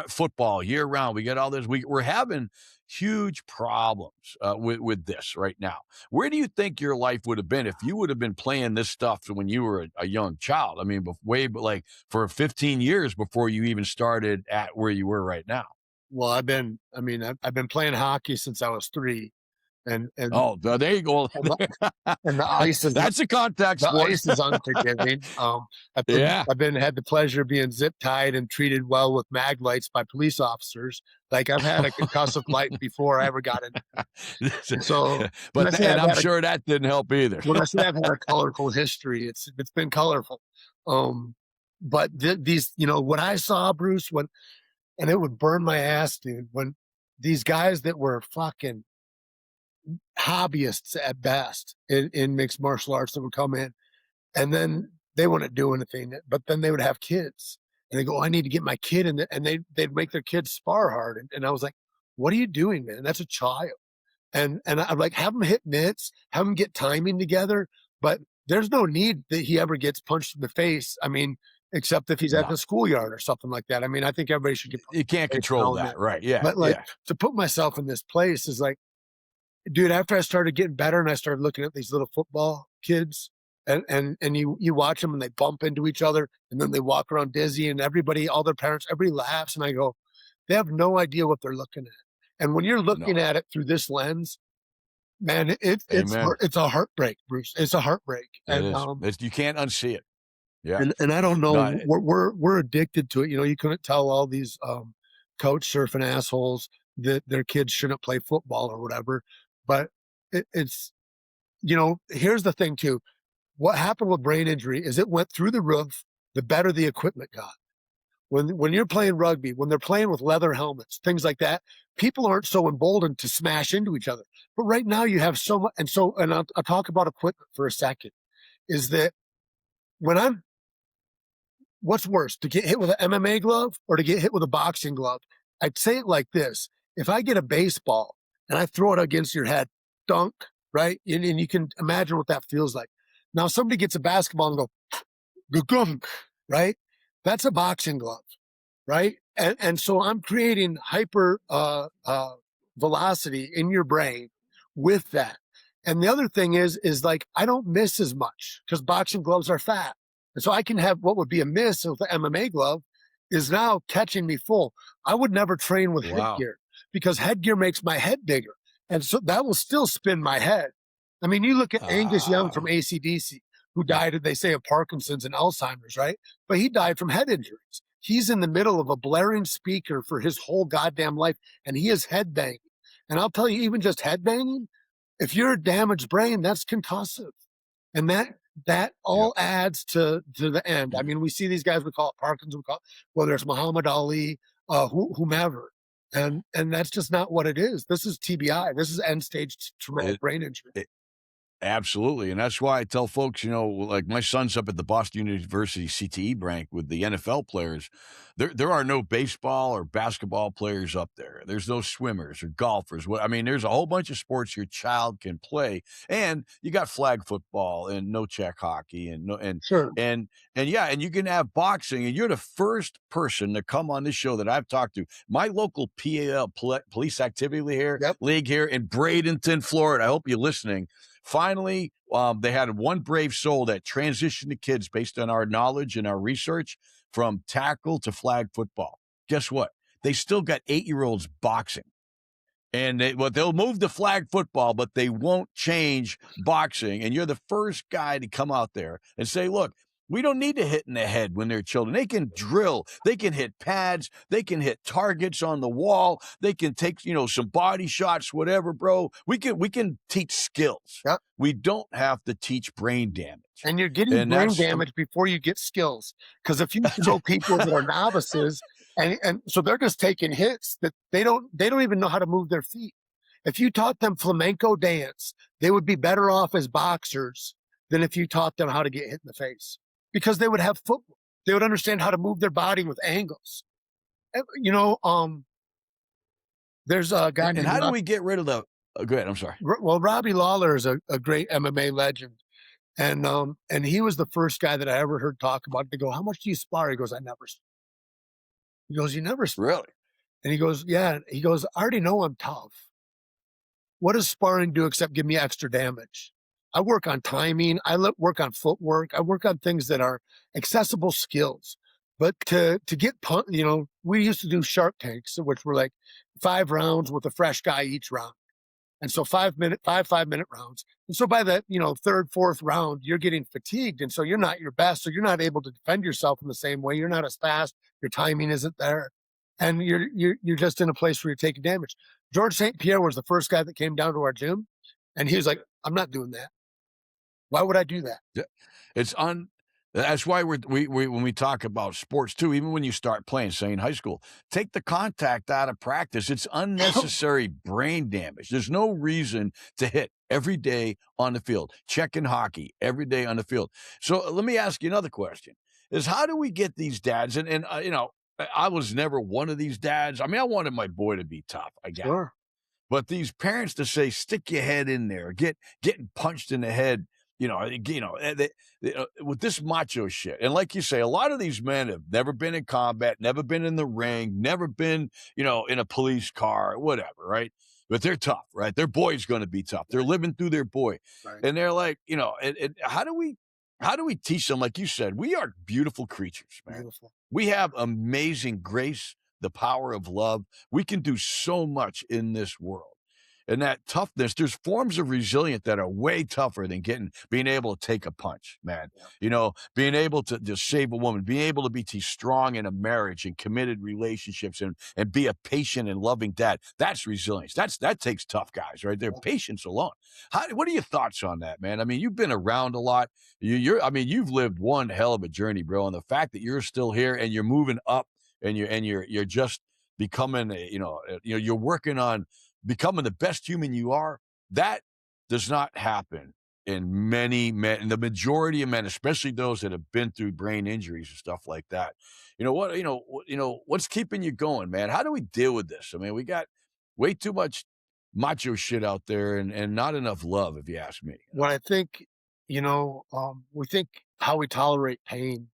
football year round, we got all this. We're having huge problems with this right now. Where do you think your life would have been if you would have been playing this stuff when you were a young child? I mean, like for 15 years before you even started at where you were right now. Well, I've been playing hockey since I was 3, and Oh, there you go. and the ice is That's a contact the sport. ice is unforgiving. Yeah. I've had the pleasure of being zip tied and treated well with mag lights by police officers. Like I've had a concussive life before I ever got in. So, and I'm sure that didn't help either. when I say I've had a colorful history, it's been colorful. But these, what I saw, Bruce, and it would burn my ass, dude, when these guys that were fucking hobbyists at best in mixed martial arts that would come in, and then they wouldn't do anything, but then they would have kids and they go, I need to get my kid in there, and they'd make their kids spar hard. And I was like, what are you doing, man? That's a child. And I'm like, have them hit mitts, have them get timing together, but there's no need that he ever gets punched in the face. I mean, except if he's at the schoolyard or something like that. I mean, I think everybody should get. You can't control that, right? Yeah. But to put myself in this place is like, dude, after I started getting better and I started looking at these little football kids, and you watch them and they bump into each other and then they walk around dizzy, and everybody, all their parents, everybody laughs, and I go, they have no idea what they're looking at. And when you're looking at it through this lens, man, it's a heartbreak, Bruce. It's a heartbreak. It is. You can't unsee it. Yeah. And I don't know, we're addicted to it. You couldn't tell all these coach surfing assholes that their kids shouldn't play football or whatever. But it's, here's the thing too. What happened with brain injury is it went through the roof the better the equipment got. When you're playing rugby, when they're playing with leather helmets, things like that, people aren't so emboldened to smash into each other. But right now you have so much. And I'll talk about equipment for a second, is that what's worse, to get hit with an MMA glove or to get hit with a boxing glove? I'd say it like this. If I get a baseball and I throw it against your head, dunk, right? And you can imagine what that feels like. Now somebody gets a basketball and go, gunk, right? That's a boxing glove, right? And so I'm creating hyper velocity in your brain with that. And the other thing is like, I don't miss as much because boxing gloves are fat. And so I can have what would be a miss with the MMA glove is now catching me full. I would never train with headgear because headgear makes my head bigger. And so that will still spin my head. I mean, you look at Angus Young from AC/DC, who died, they say, of Parkinson's and Alzheimer's, right? But he died from head injuries. He's in the middle of a blaring speaker for his whole goddamn life, and he is headbanging. And I'll tell you, even just headbanging, if you're a damaged brain, that's concussive. And that all adds to the end. I mean, we see these guys, we call it Parkinson's, whether it's Muhammad Ali, whomever. And that's just not what it is. This is TBI. This is end stage traumatic brain injury. Absolutely. And that's why I tell folks, like my son's up at the Boston University CTE rank with the NFL players. There are no baseball or basketball players up there. There's no swimmers or golfers. There's a whole bunch of sports your child can play. And you got flag football and no check hockey and you can have boxing. And you're the first person to come on this show that I've talked to. My local PAL police activity league here in Bradenton, Florida. I hope you're listening. Finally, they had one brave soul that transitioned the kids based on our knowledge and our research from tackle to flag football. Guess what? they still got 8-year-olds boxing. And they'll move to flag football, but they won't change boxing. And you're the first guy to come out there and say, look, we don't need to hit in the head when they're children. They can drill. They can hit pads. They can hit targets on the wall. They can take, some body shots, whatever, bro. We can teach skills. Yep. We don't have to teach brain damage. And you're getting brain damage before you get skills. Because if you show people that are novices, and so they're just taking hits that they don't even know how to move their feet. If you taught them flamenco dance, they would be better off as boxers than if you taught them how to get hit in the face, because they would have footwork. They would understand how to move their body with angles. There's a guy. And how do we get rid of the? Go ahead. I'm sorry. Well, Robbie Lawler is a great MMA legend. And he was the first guy that I ever heard talk about it. They go, how much do you spar? He goes, I never spar. He goes, you never spar? Really? And he goes, yeah. He goes, I already know I'm tough. What does sparring do except give me extra damage? I work on timing. I work on footwork. I work on things that are accessible skills. But to get we used to do Shark Tanks, which were like 5 rounds with a fresh guy each round. And so 5-minute rounds. And so by the, 3rd, 4th round, you're getting fatigued. And so you're not your best. So you're not able to defend yourself in the same way. You're not as fast. Your timing isn't there. And you're just in a place where you're taking damage. George St. Pierre was the first guy that came down to our gym. And he was like, I'm not doing that. Why would I do that? Yeah. That's why we when we talk about sports too, even when you start playing, say in high school, take the contact out of practice. It's unnecessary brain damage. There's no reason to hit every day on the field. Checking hockey every day on the field. So let me ask you another question: is how do we get these dads? And I was never one of these dads. I mean, I wanted my boy to be tough. I get it. But these parents to say, stick your head in there, getting punched in the head. With this macho shit. And like you say, a lot of these men have never been in combat, never been in the ring, never been, in a police car, whatever, right? But they're tough, right? Their boy's going to be tough. They're living through their boy. Right. And they're like, how do we teach them? Like you said, we are beautiful creatures, man. Beautiful. We have amazing grace, the power of love. We can do so much in this world. And that toughness, there's forms of resilience that are way tougher than being able to take a punch, man. Yeah. Being able to just save a woman, being able to be strong in a marriage and committed relationships and be a patient and loving dad. That's resilience. That takes tough guys, right? Their patience alone. What are your thoughts on that, man? I mean, you've been around a lot. You've lived one hell of a journey, bro. And the fact that you're still here and you're moving up and you're just becoming, you're working on becoming the best human you are, that does not happen in many men, in the majority of men, especially those that have been through brain injuries and stuff like that. What's keeping you going, man? How do we deal with this? I mean, we got way too much macho shit out there and not enough love, if you ask me. Well, I think, we think how we tolerate pain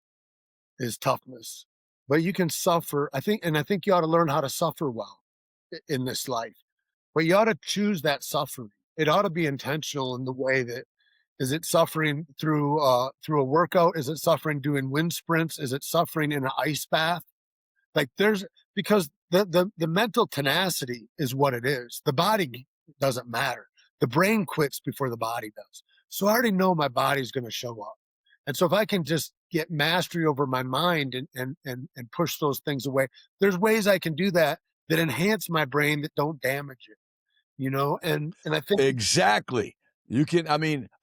is toughness, but you can suffer. I think you ought to learn how to suffer well in this life. But you ought to choose that suffering. It ought to be intentional in the way that, is it suffering through a workout? Is it suffering doing wind sprints? Is it suffering in an ice bath? Because the mental tenacity is what it is. The body doesn't matter. The brain quits before the body does. So I already know my body's going to show up. And so if I can just get mastery over my mind and push those things away, there's ways I can do that enhance my brain that don't damage it. And I think exactly. You can,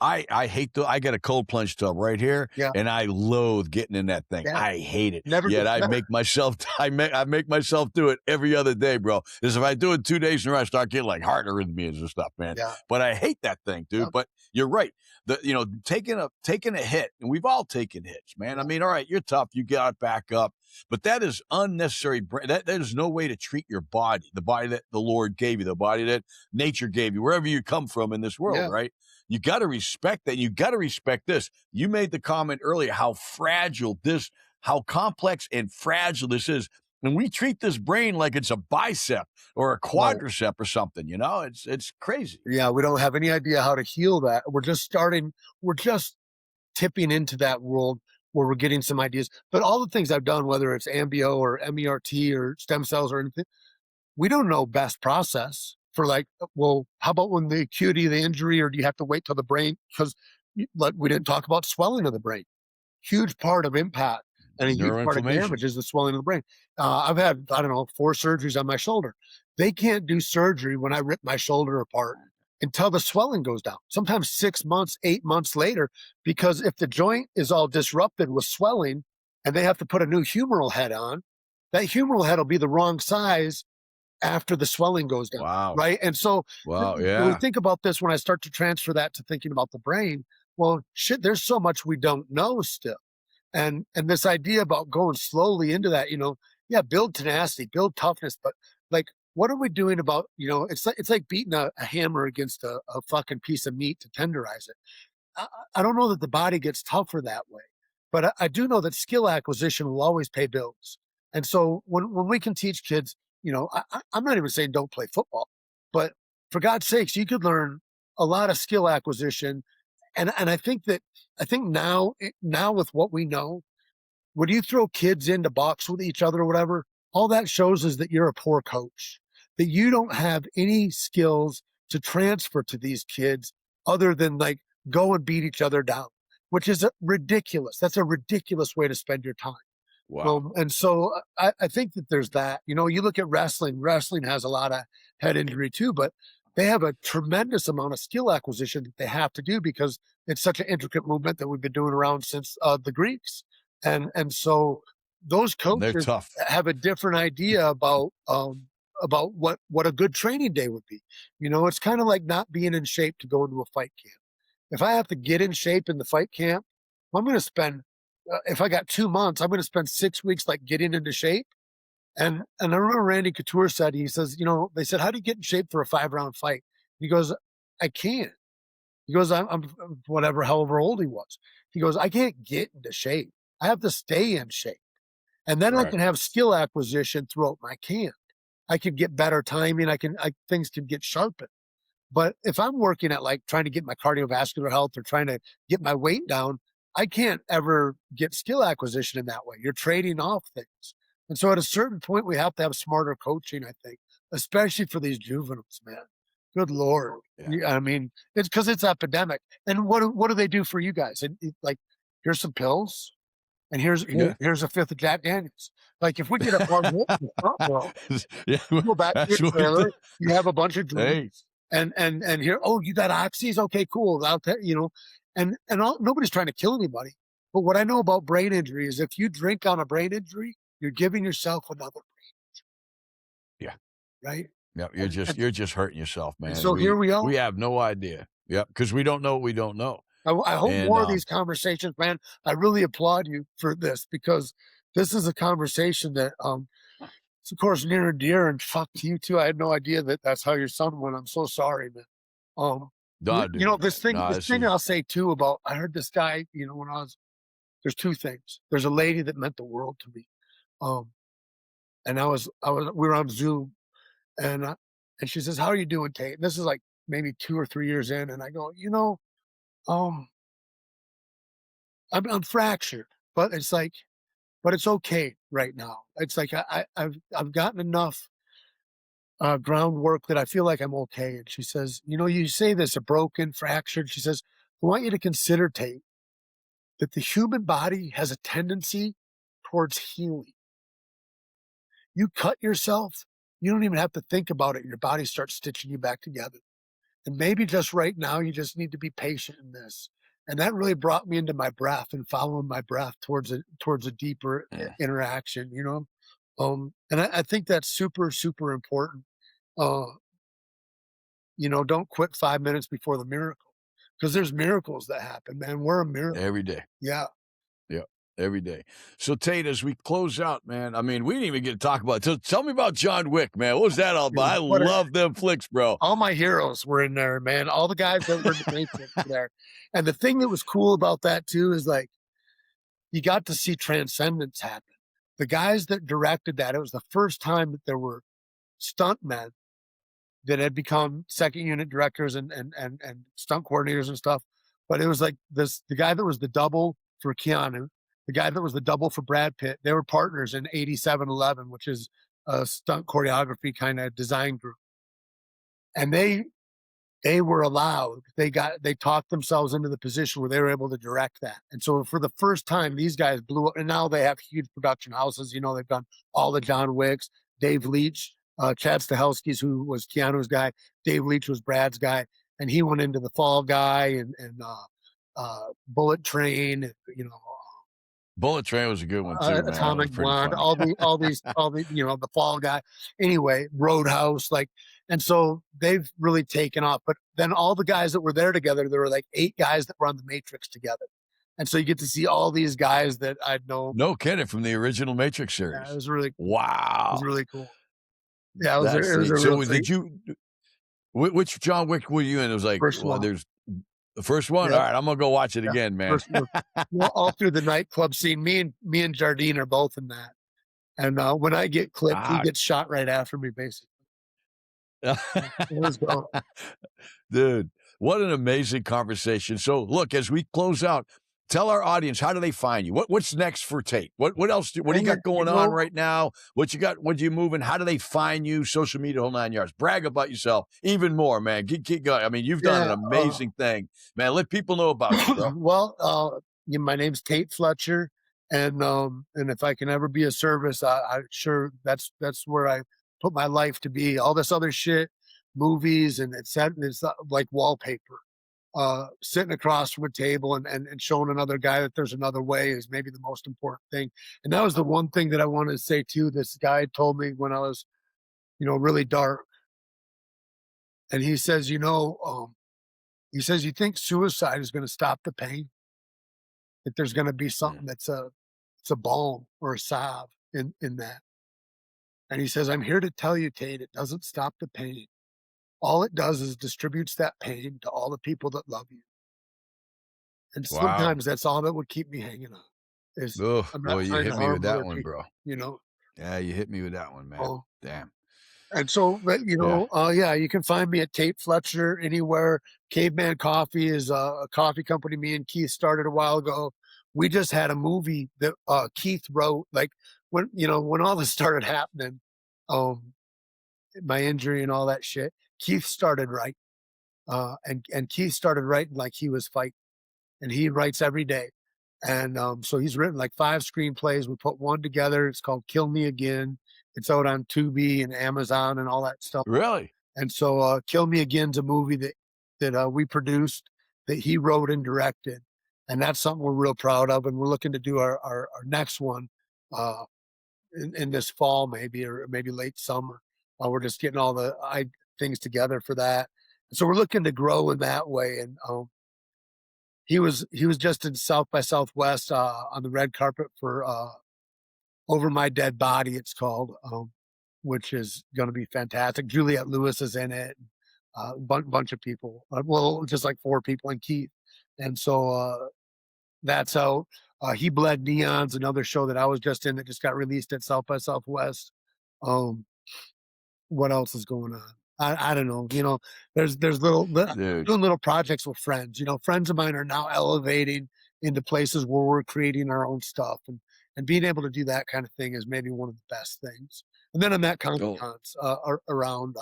I hate I got a cold plunge tub right here, and I loathe getting in that thing. Yeah. I hate it. Yet I make myself do it every other day, bro. Because if I do it 2 days in a row, I start getting like heart arrhythmias and stuff, man. Yeah. But I hate that thing, dude. Yeah. But you're right. Taking a hit, and we've all taken hits, man. Yeah. All right, you're tough. You got back up. But that is unnecessary. That is no way to treat your body, the body that the Lord gave you, the body that nature gave you, wherever you come from in this world, right? You got to respect that. You got to respect this. You made the comment earlier how complex and fragile this is. And we treat this brain like it's a bicep or a quadricep or something, it's crazy. Yeah, we don't have any idea how to heal that. We're just tipping into that world where we're getting some ideas. But all the things I've done, whether it's ambio or MERT or stem cells or anything, we don't know best process for like, well, how about when the acuity of the injury, or do you have to wait till the brain? Because like we didn't talk about swelling of the brain. Huge part of impact and a huge part of Neuroinflammation. damage is the swelling of the brain. I've had, I don't know, 4 surgeries on my shoulder. They can't do surgery when I rip my shoulder apart until the swelling goes down, sometimes 6 months, 8 months later, because if the joint is all disrupted with swelling and they have to put a new humeral head on, that humeral head will be the wrong size after the swelling goes down. Wow. Right. And so Wow. when we Yeah. think about this, when I start to transfer that to thinking about the brain, well, shit, there's so much we don't know still. And this idea about going slowly into that, yeah, build tenacity, build toughness, but like, what are we doing about, it's like beating a hammer against a fucking piece of meat to tenderize it. I don't know that the body gets tougher that way, but I do know that skill acquisition will always pay bills. And so when we can teach kids, I'm not even saying don't play football, but for God's sakes, you could learn a lot of skill acquisition. And I think now with what we know, when you throw kids into box with each other or whatever, all that shows is that you're a poor coach, that you don't have any skills to transfer to these kids other than like go and beat each other down, which is ridiculous. That's a ridiculous way to spend your time. Wow. And so I think that there's that. You look at wrestling. Wrestling has a lot of head injury too, but they have a tremendous amount of skill acquisition that they have to do because it's such an intricate movement that we've been doing around since the Greeks. And so those They're coaches tough. have a different idea about what a good training day would be. It's kind of like not being in shape to go into a fight camp. If I have to get in shape in the fight camp, I'm going to spend, if I got 2 months, I'm going to spend 6 weeks like getting into shape. And I remember Randy Couture said, he says, they said, how do you get in shape for a 5-round fight? He goes, I can't. He goes, I'm whatever, however old he was. He goes, I can't get into shape. I have to stay in shape. And then I Right. can have skill acquisition throughout my camp. I can get better timing. Things can get sharpened. But if I'm working at like trying to get my cardiovascular health or trying to get my weight down, I can't ever get skill acquisition in that way. You're trading off things. And so at a certain point, we have to have smarter coaching, I think, especially for these juveniles, man. Good Lord. Yeah. I mean, it's because it's epidemic. And what do they do for you guys? And like, here's some pills and Yeah. here's a fifth of Jack Daniels. Like if we get a hard hit in the front row, Yeah. you go back to That's your what we trailer, do. you have a bunch of Hey. drinks and here, oh, you got oxys? Okay, cool. Out there, nobody's trying to kill anybody. But what I know about brain injury is if you drink on a brain injury, you're giving yourself another Yeah. right? Yeah. And, You're just hurting yourself, man. so here we are. We have no idea. Yeah. Because we don't know what we don't know. I hope And more of these conversations, man. I really applaud you for this because this is a conversation that it's of course near and dear, and fuck to you too. I had no idea that that's how your son went. I'm so sorry, man. no, dude. This thing I'll say too about, I heard this guy, when there's 2 things. There's a lady that meant the world to me. And we were on Zoom and she says, how are you doing, Tate? And this is like maybe 2 or 3 years in. And I go, I'm fractured, but it's like, but it's okay right now. It's like, I've gotten enough groundwork that I feel like I'm okay. And she says, you say this, a broken, fractured. She says, I want you to consider, Tate, that the human body has a tendency towards healing. You cut yourself, you don't even have to think about it. Your body starts stitching you back together. And maybe just right now, you just need to be patient in this. And that really brought me into my breath and following my breath towards a deeper interaction, And I think that's super, super important. Don't quit 5 minutes before the miracle because there's miracles that happen, man. We're a miracle. every day. Yeah. Yeah. Every day. So Tate, as we close out, man, I mean, we didn't even get to talk about it. Tell me about John Wick, man. What was that all about? I love them flicks, bro. All my heroes were in there, man. All the guys that were in the Matrix were there. And the thing that was cool about that too is like you got to see transcendence happen. The guys that directed that, it was the first time that there were stuntmen that had become second unit directors and stunt coordinators and stuff. But it was like the guy that was the double for Keanu the guy that was the double for Brad Pitt. They were partners in 8711, which is a stunt choreography kind of design group. And they were allowed, they talked themselves into the position where they were able to direct that. And so for the first time, these guys blew up, and now they have huge production houses. They've done all the John Wicks, Dave Leitch, Chad Stahelski's, who was Keanu's guy. Dave Leitch was Brad's guy, and he went into the Fall Guy and Bullet Train, Bullet Train was a good one too, man. That was Atomic pretty Blonde, funny. all the the Fall Guy. Anyway, Roadhouse, and so they've really taken off. But then all the guys that were there together, there were like 8 guys that were on the Matrix together, and so you get to see all these guys that I'd known. No kidding, from the original Matrix Yeah, series. it was really cool. It was Wow. really cool. Yeah, That's it was a neat. real So treat. did you which John Wick were you in? It was like, First well, one. there's the first one? Yep. All right, I'm gonna go watch it Yeah, again, man. first one. Well, all through the nightclub scene, me and Jardine are both in that. And when I get clipped, he Ah. gets shot right after me, basically. It was go. Dude, what an amazing conversation. So look, as we close out, tell our audience, how do they find you? What's next for Tait? What else what do you got going on right now? What you moving? How do they find you? Social media, whole 9 yards. Brag about yourself even more, man. Keep going. I mean, you've done an amazing thing, man. Let people know about you, bro. Well, my name's Tait Fletcher, and if I can ever be of service, I sure that's where I put my life to be. All this other shit, movies, and it's like wallpaper. Sitting across from a table and showing another guy that there's another way is maybe the most important thing. And that was the one thing that I wanted to say too. This guy told me when I was, really dark, and he says, he says, you think suicide is going to stop the pain? That there's going to be something that's it's a balm or a salve in that. And he says, I'm here to tell you, Tait, it doesn't stop the pain. All it does is distributes that pain to all the people that love you. And Wow. sometimes that's all that would keep me hanging on. Is Oh, I'm boy, not you trying to hit me with harm other that one, people, bro. you know? Yeah, you hit me with that one, man. Oh, Damn. and so, but, Yeah. you can find me at Tait Fletcher anywhere. Caveman Coffee is a coffee company me and Keith started a while ago. We just had a movie that Keith wrote, like when all this started happening, um, my injury and all that shit. Keith started writing, and Keith started writing like he was fighting, and he writes every day. And so he's written like 5 screenplays. We put one together. It's called Kill Me Again. It's out on Tubi and Amazon and all that stuff. Really? And so Kill Me Again's a movie that we produced, that he wrote and directed. And that's something we're real proud of. And we're looking to do our next one in this fall, maybe, or maybe late summer. We're just getting all the things together for that. So we're looking to grow in that way. And he was just in South by Southwest on the red carpet for Over My Dead Body, it's called, which is going to be fantastic. Juliette Lewis is in it. Bunch of people. Well, just like 4 people and Keith. And so that's out. He Bled Neon's another show that I was just in that just got released at South by Southwest. What else is going on? I don't know. There's Dude. doing little projects with friends. Friends of mine are now elevating into places where we're creating our own stuff, and being able to do that kind of thing is maybe one of the best things. And then I'm at Concussions around.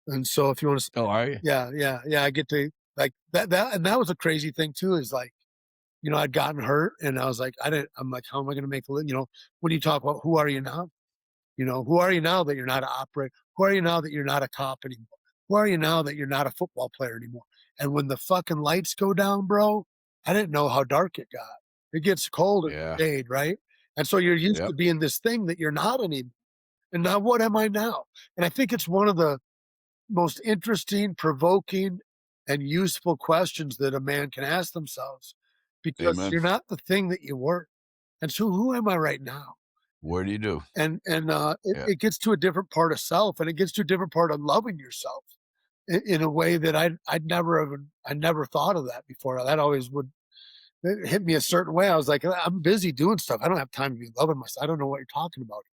And so if you want to, Oh, are you? yeah, I get to like that, and that was a crazy thing too. Is like, I'd gotten hurt, and I was like, I'm like, how am I going to make a living? When you talk about who are you now? Who are you now that you're not an operator? Who are you now that you're not a cop anymore? Who are you now that you're not a football player anymore? And when the fucking lights go down, bro, I didn't know how dark it got. It gets cold in the shade, right? And so you're used to being this thing that you're not anymore. And now what am I now? And I think it's one of the most interesting, provoking, and useful questions that a man can ask themselves, because Amen. you're not the thing that you were. And so who am I right now? What do you do? And it gets to a different part of self, and it gets to a different part of loving yourself in a way that I never thought of that before. That always would hit me a certain way. I was like, I'm busy doing stuff. I don't have time to be loving myself. I don't know what you're talking about.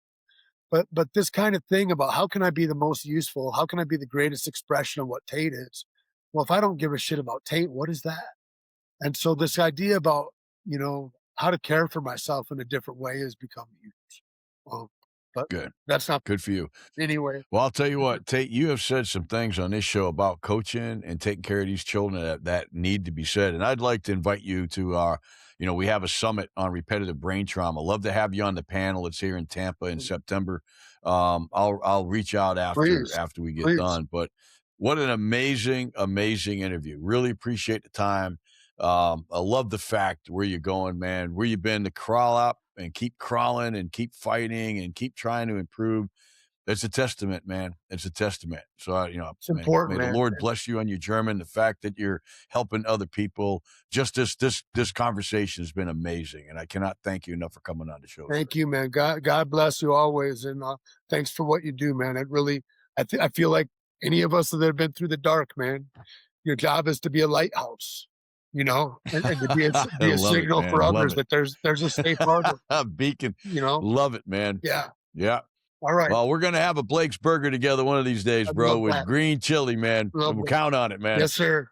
But this kind of thing about how can I be the most useful? How can I be the greatest expression of what Tait is? Well, if I don't give a shit about Tait, what is that? And so this idea about, how to care for myself in a different way has become huge. Um, but Good. that's not Good for you. anyway. Well, I'll tell you what, Tate, you have said some things on this show about coaching and taking care of these children that need to be said. And I'd like to invite you to we have a summit on repetitive brain trauma. Love to have you on the panel. It's here in Tampa in September. I'll reach out Please, after we get please. done. But what an amazing, amazing interview. Really appreciate the time. I love the fact where you're going, man, where you've been to crawl up and keep crawling and keep fighting and keep trying to improve. It's a testament, man. It's a testament. So, It's important, may the man. Lord bless you on your German. The fact that you're helping other people, just this conversation has been amazing, and I cannot thank you enough for coming on the show, sir. Thank you, man. God bless you always, and thanks for what you do, man. It really, I feel like any of us that have been through the dark, man, your job is to be a lighthouse, and to I be a love it, signal man. for Love others it. that there's a safe harbor. Beacon. You know, Love it, man. yeah. Yeah. All right, Well, we're gonna have a Blake's Burger together one of these days, I bro, love with that. green chili, man. Love We'll that. count on it, man. Yes, sir.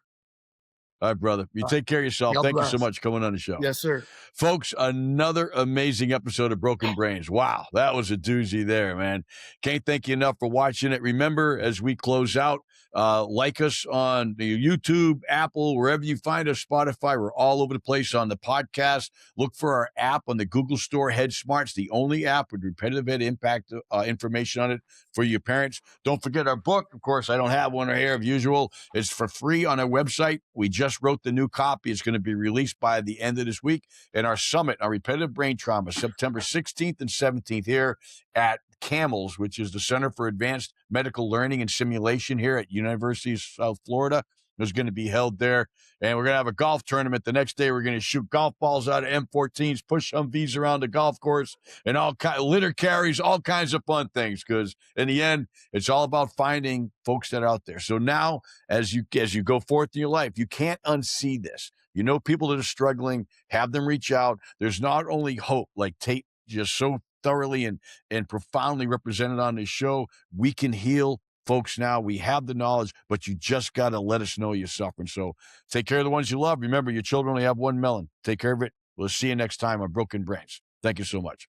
All right, brother. You Uh, take care of yourself. God Thank you so bless. much for coming on the show. Yes, sir. Folks, another amazing episode of Broken Brains. Wow, that was a doozy there, man. Can't thank you enough for watching it. Remember, as we close out, like us on the YouTube, Apple, wherever you find us, Spotify. We're all over the place on the podcast. Look for our app on the Google Store, Head Smart's the only app with repetitive head impact information on it for your parents. Don't forget our book. Of course, I don't have one right here, as usual. It's for free on our website. We just wrote the new copy. It's going to be released by the end of this week. And our summit on repetitive brain trauma, September 16th and 17th here at CAMELS, which is the Center for Advanced Medical Learning and Simulation here at University of South Florida. Is going to be held there. And we're going to have a golf tournament. The next day, we're going to shoot golf balls out of M14s, push Humvees around the golf course, and all kind of litter carries, all kinds of fun things. Because in the end, it's all about finding folks that are out there. So now, as you go forth in your life, you can't unsee this. You know people that are struggling, have them reach out. There's not only hope, like Tate just so thoroughly and profoundly represented on this show. We can heal folks now. We have the knowledge, but you just got to let us know you're suffering. So take care of the ones you love. Remember, your children only have one melon. Take care of it. We'll see you next time on Broken Brains. Thank you so much.